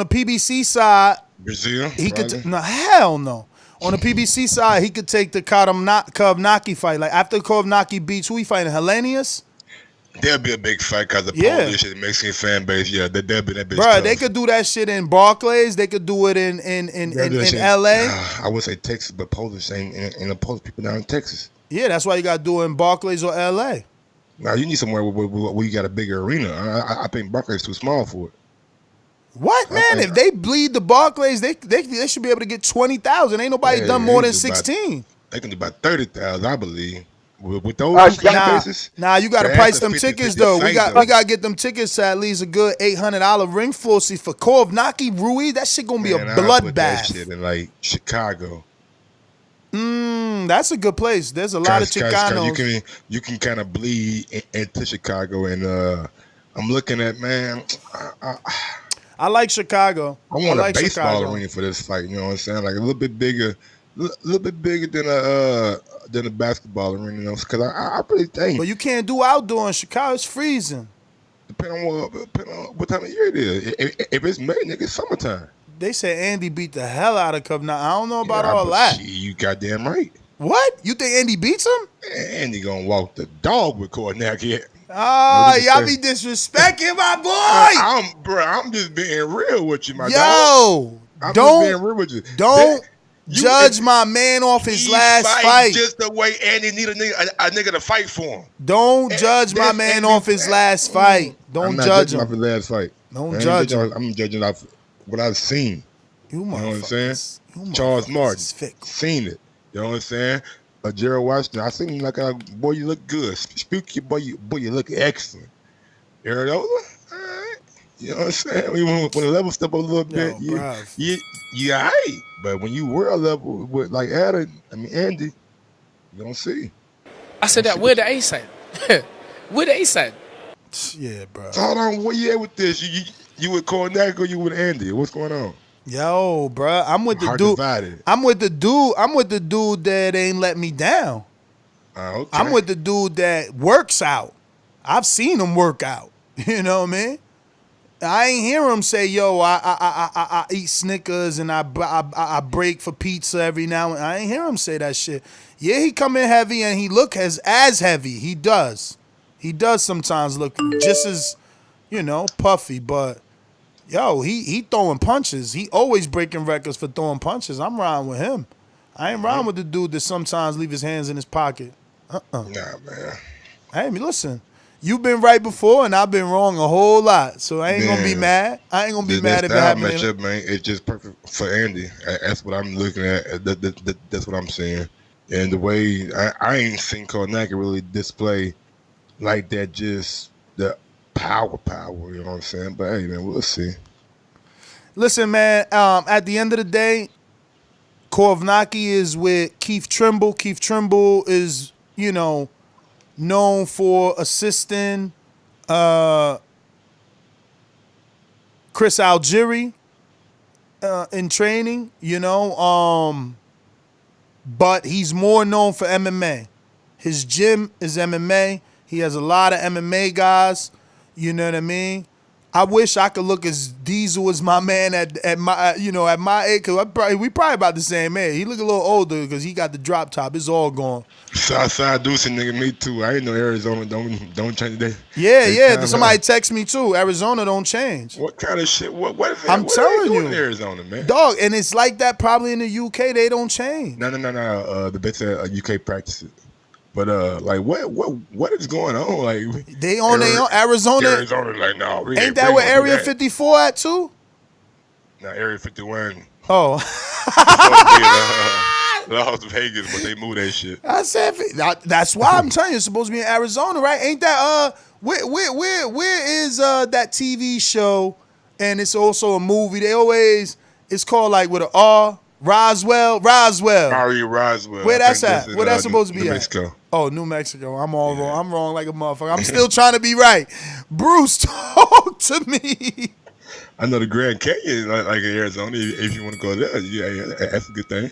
the PBC side, Brazil. he could. No, hell no. On the PBC side, he could take the Kovnacki fight. Like after Kovnacki beats, who he fighting? Hellenius? There'll be a big fight because the Yeah. Polish and Mexican fan base. Yeah, there'll be that bitch. Bro, they could do that shit in Barclays. They could do it in LA. I would say Texas, but Polish ain't the Polish people down in Texas. Yeah, that's why you got to do it in Barclays or LA. Now you need somewhere where you got a bigger arena. I think Barclays too small for it. What, man? If they bleed the Barclays, they should be able to get 20,000. Ain't nobody done more than 16. They can do about 30,000, I believe. With those two bases. Nah, you got to price them tickets though. We got to get them tickets to at least a good $800 ring floor seat for Povetkin, Ruiz. That shit gonna be a bloodbath. That shit in like Chicago. That's a good place. There's a lot of Chicanos. You can kind of bleed into Chicago, and I'm looking at, man. I like Chicago. I want like a baseball Chicago. arena for this fight. You know what I'm saying? Like a little bit bigger than a basketball arena. You know, because I really think. But you can't do outdoor in Chicago. It's freezing. Depending on what time of year it is. If it's May, nigga, it's summertime. They said Andy beat the hell out of Povetkin. I don't know about all that. You goddamn right. What? You think Andy beats him? Andy gonna walk the dog with Povetkin. Oh, y'all be disrespecting my boy. I'm just being real with you, my dog. Yo, I'm just being real with you. Don't judge my man off his last fight. Just the way Andy need a nigga to fight for him. Don't judge my man off his last fight. Don't judge him. Off his last fight. Don't judge him. I'm judging off what I've seen. You know what I'm saying? Charles Martin, seen it. You know what I'm saying? Gerald Washington, I seen him like, boy, you look good. Spooky, boy, you look excellent. You heard those? All right. You know what I'm saying? When the level step up a little bit, you all right. But when you were a level with like Andy, you don't see. I said that. Where the ace at? Where the ace at? Yeah, bro. So hold on, where you at with this? You with Cornac or you with Andy? What's going on? Yo, bro, I'm with the dude. Divided. I'm with the dude that ain't let me down. Okay. I'm with the dude that works out. I've seen him work out. You know what I mean? I ain't hear him say, "Yo, I eat Snickers and I break for pizza every now and." I ain't hear him say that shit. Yeah, he come in heavy and he look as heavy. He does. He does sometimes look just as, puffy, but. Yo, he throwing punches. He always breaking records for throwing punches. I'm riding with him. I ain't riding with the dude that sometimes leave his hands in his pocket. Nah, man. Hey, listen, you've been right before and I've been wrong a whole lot. So I ain't gonna be mad. I ain't gonna be mad if it happens. Matchup, man, it's just perfect for Andy. That's what I'm looking at. That's what I'm saying. And the way I ain't seen Cornac really display like that, just the power, you know what I'm saying? But hey, man, we'll see. Listen, man, at the end of the day, Povetkin is with Keith Trimble. Keith Trimble is, known for assisting Chris Algieri in training, but he's more known for MMA. His gym is MMA. He has a lot of MMA guys. You know what I mean? I wish I could look as Diesel as my man at my age, because we probably about the same age. He look a little older because he got the drop top. It's all gone. Southside Deuce, nigga, me too. I didn't know Arizona don't change that. Yeah. Somebody text me too. Arizona don't change. What kind of shit? What is that? I'm telling you, in Arizona, man. Dog, and it's like that probably in the UK. They don't change. No. The bits UK practices. But what is going on? Like they on Arizona. Arizona, like no, ain't that where Area 54 at too? No, Area 51. Oh, Las Vegas, but they moved that shit. I said that's why I'm telling you, it's supposed to be in Arizona, right? Ain't that where is that TV show? And it's also a movie. It's called like with an R. Roswell. Ari Roswell. Where that's at? Where that's supposed to be New at? Mexico. Oh, New Mexico. I'm all wrong. I'm wrong like a motherfucker. I'm still trying to be right. Bruce, talk to me. I know the Grand Canyon, like in Arizona. If you want to go there, yeah, that's a good thing.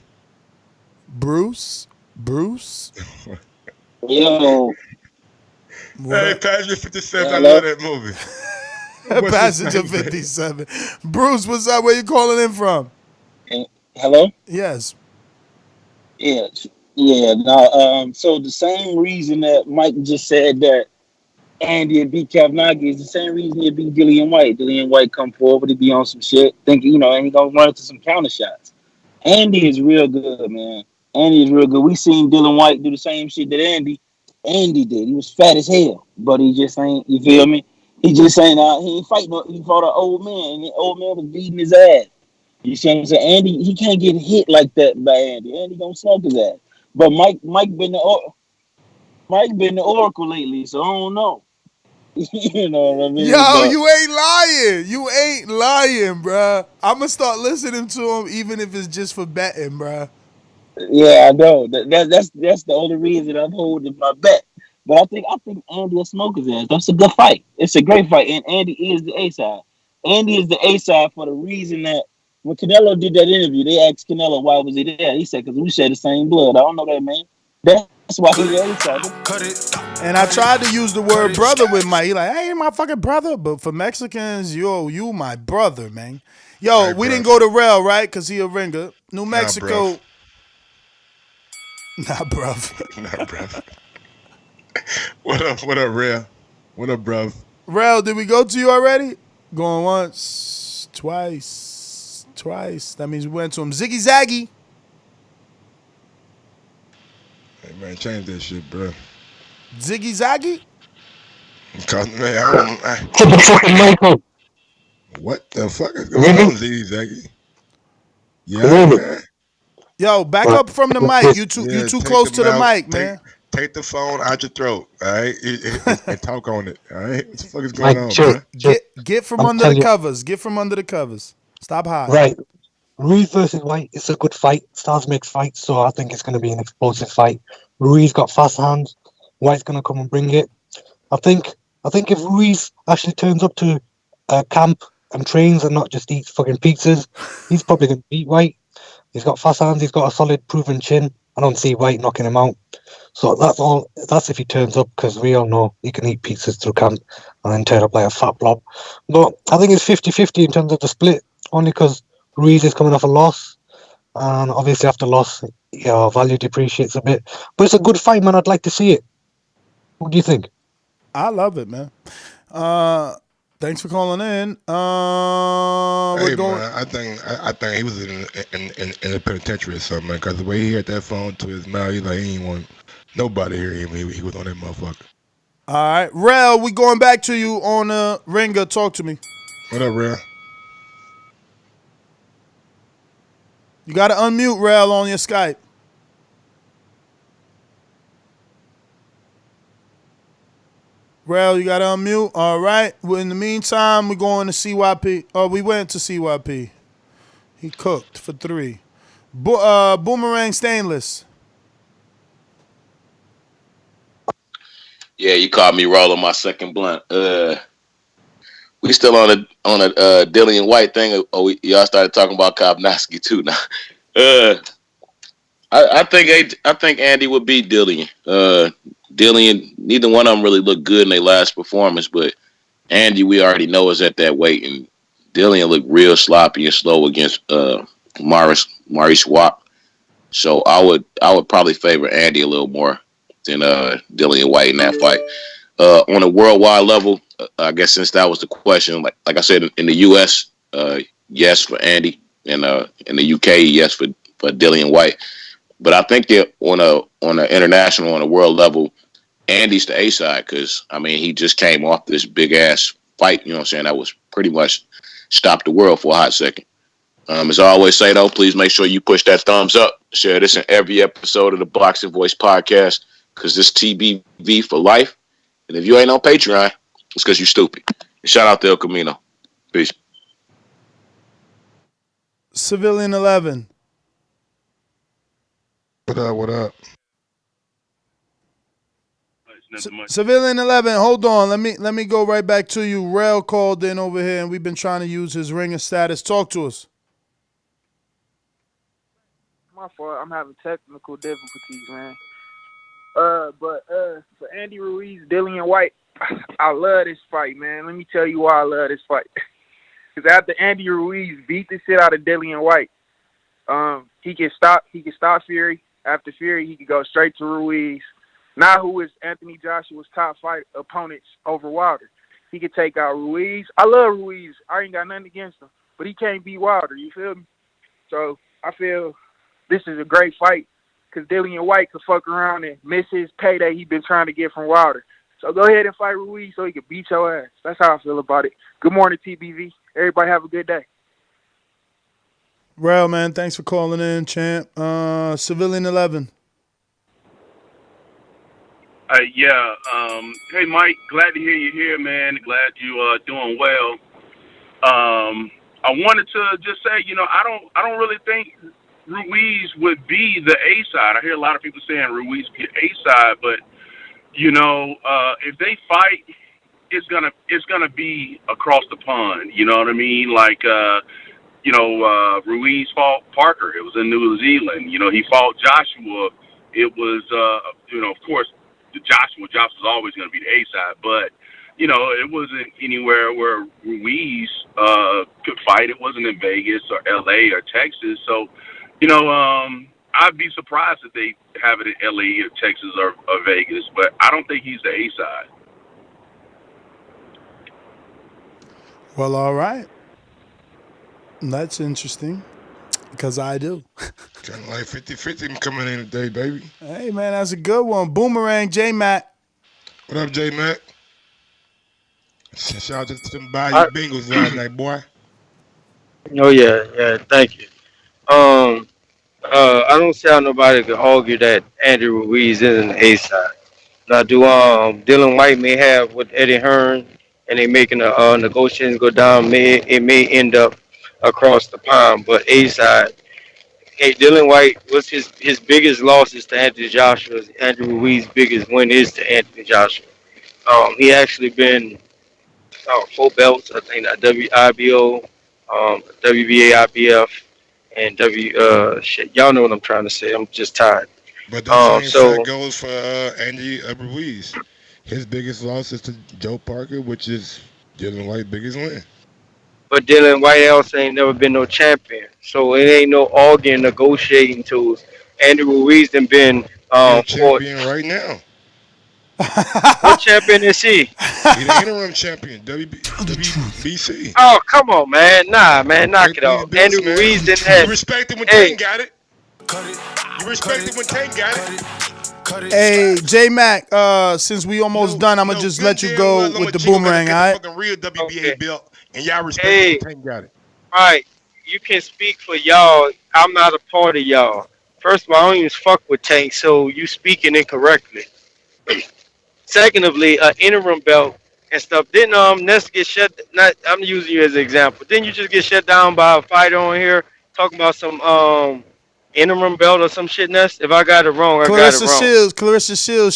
Bruce. Yo. Hey, Passenger 57. I love that movie. Passenger 57. Bruce, what's up? Where you calling in from? Hello? Yes. Yes. Yeah. Now, so the same reason that Mike just said that Andy would beat Povetkin is the same reason he'd beat Dillian Whyte. Dillian Whyte come forward, he'd be on some shit, thinking, and he gonna run into some counter shots. Andy is real good, man. Andy is real good. We seen Dillian Whyte do the same shit that Andy, Andy did. He was fat as hell, but he just ain't. You feel me? He just ain't. He ain't fighting. He fought an old man, and the old man was beating his ass. You see what I'm saying? Andy, he can't get hit like that by Andy. Andy gonna smoke his ass. But Mike been the oracle lately, so I don't know. You know what I mean? Yo, But you ain't lying. You ain't lying, bruh. I'm going to start listening to him even if it's just for betting, bruh. yeah, I know. That's the only reason I'm holding my bet. But I think Andy will smoke his ass. That's a good fight. It's a great fight, and Andy is the A side. Andy is the A side for the reason that when Canelo did that interview, they asked Canelo why was he there. He said because we share the same blood. I don't know that, man. That's why he's the A side. And I tried to use the word brother with Mike. He like, hey, my fucking brother. But for Mexicans, you my brother, man. Yo, Hey, we bro. didn't go to Rel, right? Because he a ringer. New Nah, Mexico. bruv. Nah, bruv. Nah, bruv. What up, Rel? What up, bruv? Rel, did we go to you already? Going once, twice. That means we went to him. Ziggy Zaggy. Hey, man, change that shit, bro. Ziggy Zaggy? Cause, man, I don't. Put the fucking mic on. What the fuck is You going hear on, me? Ziggy? Can Yeah, you hear me? man. Yo, back Right. up from the Like mic. this. You Yeah, too take close the to the mouth, mic, man. take the phone out your throat, all right, and talk on it, all right. What the fuck is going Like, on, chill, bro? chill. Get from I'm under the telling you. covers. Get from under the covers. Stop hiding. Right. Ruiz versus White, it's a good fight. Stars makes fights, so I think it's going to be an explosive fight. Ruiz got fast hands. White's going to come and bring it. I think if Ruiz actually turns up to camp and trains and not just eats fucking pizzas, he's probably going to beat White. He's got fast hands. He's got a solid, proven chin. I don't see White knocking him out. So that's all. That's if he turns up, because we all know he can eat pizzas through camp and then turn up like a fat blob. But I think it's 50-50 in terms of the split, only because Ruiz is coming off a loss. And obviously after loss, your value depreciates a bit. But it's a good fight, man. I'd like to see it. What do you think? I love it, man. Thanks for calling in. We're Hey, going. man, I think he was in a penitentiary or something, man. Cause the way he had that phone to his mouth, he like he ain't want nobody to hear him. He was on that motherfucker. All right, Rel, we going back to you on Ringer. Talk to me. What up, Rel? You got to unmute Rel on your Skype. Rel, you got to unmute. All right. Well, in the meantime, we're going to CYP. Oh, we went to CYP. He cooked for 3. Boomerang Stainless. Yeah, you caught me rolling my second blunt. We still on a Dillian Whyte thing. Y'all started talking about Kovnowski too now. I think Andy would beat Dillian. Dillian, neither one of them really looked good in their last performance, but Andy, we already know, is at that weight, and Dillian looked real sloppy and slow against Maurice Watt. So I would probably favor Andy a little more than Dillian Whyte in that fight. On a worldwide level, I guess since that was the question, like I said, in the U.S., yes for Andy, and in the U.K., yes for Dillian Whyte. But I think that on a international, on a world level, Andy's the A side, because I mean he just came off this big ass fight. You know what I'm saying? That was pretty much stopped the world for a hot second. As I always say though, please make sure you push that thumbs up. Share this in every episode of the Boxing Voice podcast, because this TBV for life. And if you ain't on Patreon, it's because you stupid. And shout out to El Camino. Peace. Civilian 11. What up? Civilian 11, hold on. Let me go right back to you. Rel called in over here, and we've been trying to use his ringer status. Talk to us. My fault. I'm having technical difficulties, man. But for Andy Ruiz, Dillian Whyte, I love this fight, man. Let me tell you why I love this fight. Because after Andy Ruiz beat the shit out of Dillian Whyte, he can stop Fury. After Fury, he can go straight to Ruiz. Now who is Anthony Joshua's top fight opponents over Wilder. He could take out Ruiz. I love Ruiz. I ain't got nothing against him. But he can't beat Wilder, you feel me? So I feel this is a great fight because Dillian Whyte could fuck around and miss his payday he been trying to get from Wilder. So go ahead and fight Ruiz so he can beat your ass. That's how I feel about it. Good morning, TBV. Everybody have a good day. Well, man, thanks for calling in, champ. Civilian 11. Hey, Mike, glad to hear you here, man. Glad you are doing well. I wanted to just say, I don't really think Ruiz would be the A side. I hear a lot of people saying Ruiz be the A side, but if they fight, it's gonna be across the pond. You know what I mean? Like, Ruiz fought Parker. It was in New Zealand. He fought Joshua. It was, of course, Joshua's always going to be the A side, but it wasn't anywhere where Ruiz could fight. It wasn't in Vegas or LA or Texas. So, I'd be surprised if they have it in LA or Texas or Vegas, but I don't think he's the A side. Well, all right. That's interesting because I do. Kind of like 50-50 coming in today, baby. Hey, man, that's a good one. Boomerang, J-Mac. What up, J-Mac? Shout out to them Bayou Bengals last night, boy. Oh, yeah, thank you. I don't see how nobody could argue that Andy Ruiz isn't the A side. Now, Dillian Whyte may have with Eddie Hearn, and they making the negotiations go down. It may end up across the pond, but A side. Hey, Dillian Whyte, what's his biggest losses to Anthony Joshua? Andy Ruiz's biggest win is to Anthony Joshua. He actually been 4 belts, I think, WIBO, WBA, IBF, and y'all know what I'm trying to say. I'm just tired. But the same shit goes for Andy Ruiz. His biggest loss is to Joe Parker, which is Dillian Whyte's biggest win. But Dillian Whyte else ain't never been no champion. So it ain't no arguing, negotiating tools. Andy Ruiz done been champion right now. What champion is he? He's the interim champion, WBC. Oh, come on, man. Nah, man, knock it off. Andy Ruiz didn't have. You respect him when Tank got it. You respect him when Tank got it. Hey, J-Mac, since we almost done, I'm going to just let you go with the boomerang, all right? Fucking real WBA belt, and y'all respect when Tank got it. All right. You can speak for y'all. I'm not a part of y'all. First of all, I don't even fuck with Tank, so you speaking incorrectly. Secondly, interim belt and stuff. Didn't Ness get shut? I'm using you as an example. Didn't you just get shut down by a fighter on here talking about some interim belt or some shit, Ness? If I got it wrong, Clarissa Shields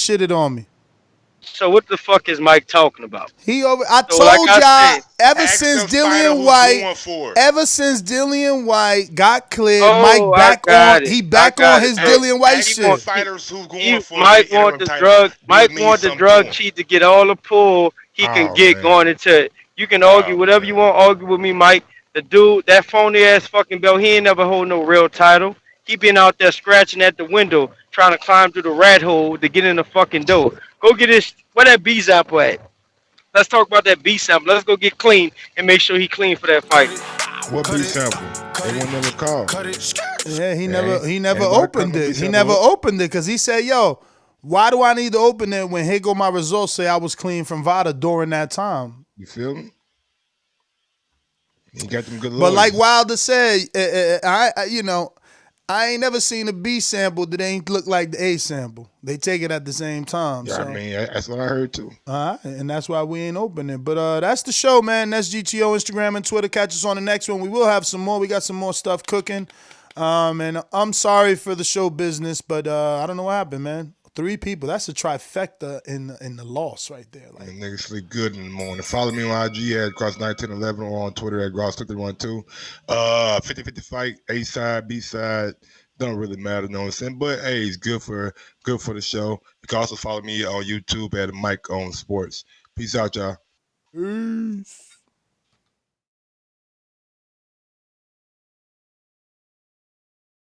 shitted on me. So what the fuck is Mike talking about? I told y'all ever since Dillian Whyte got cleared, Mike back on his Dillian Whyte shit. Fighters who going for Mike want the drug cheat to get all the pull he can get going into it. You can argue whatever you want, argue with me, Mike. The dude, that phony ass fucking belt, he ain't never hold no real title. He been out there scratching at the window, trying to climb through the rat hole to get in the fucking door. Go get his, where that B sample at? Let's talk about that B sample. Let's go get clean and make sure he clean for that fight. What B sample? They won't never call. Yeah, he never opened it. He never opened it because he said, yo, why do I need to open it when here go my results say I was clean from VADA during that time? You feel me? You got them good lawyers. But like Wilder said, I ain't never seen a B sample that ain't look like the A sample. They take it at the same time. Yeah, so. I mean, that's what I heard too. And that's why we ain't opening. But that's the show, man. That's GTO, Instagram, and Twitter. Catch us on the next one. We will have some more. We got some more stuff cooking. And I'm sorry for the show business, but I don't know what happened, man. 3 people. That's a trifecta in the loss right there. Like niggas sleep good in the morning. Follow me on IG at Cross1911 or on Twitter at Gross2312. 50-50 fight, A side, B side. Don't really matter, you know what I'm saying? But hey, it's good for the show. You can also follow me on YouTube at Mike on Sports. Peace out, y'all. Peace.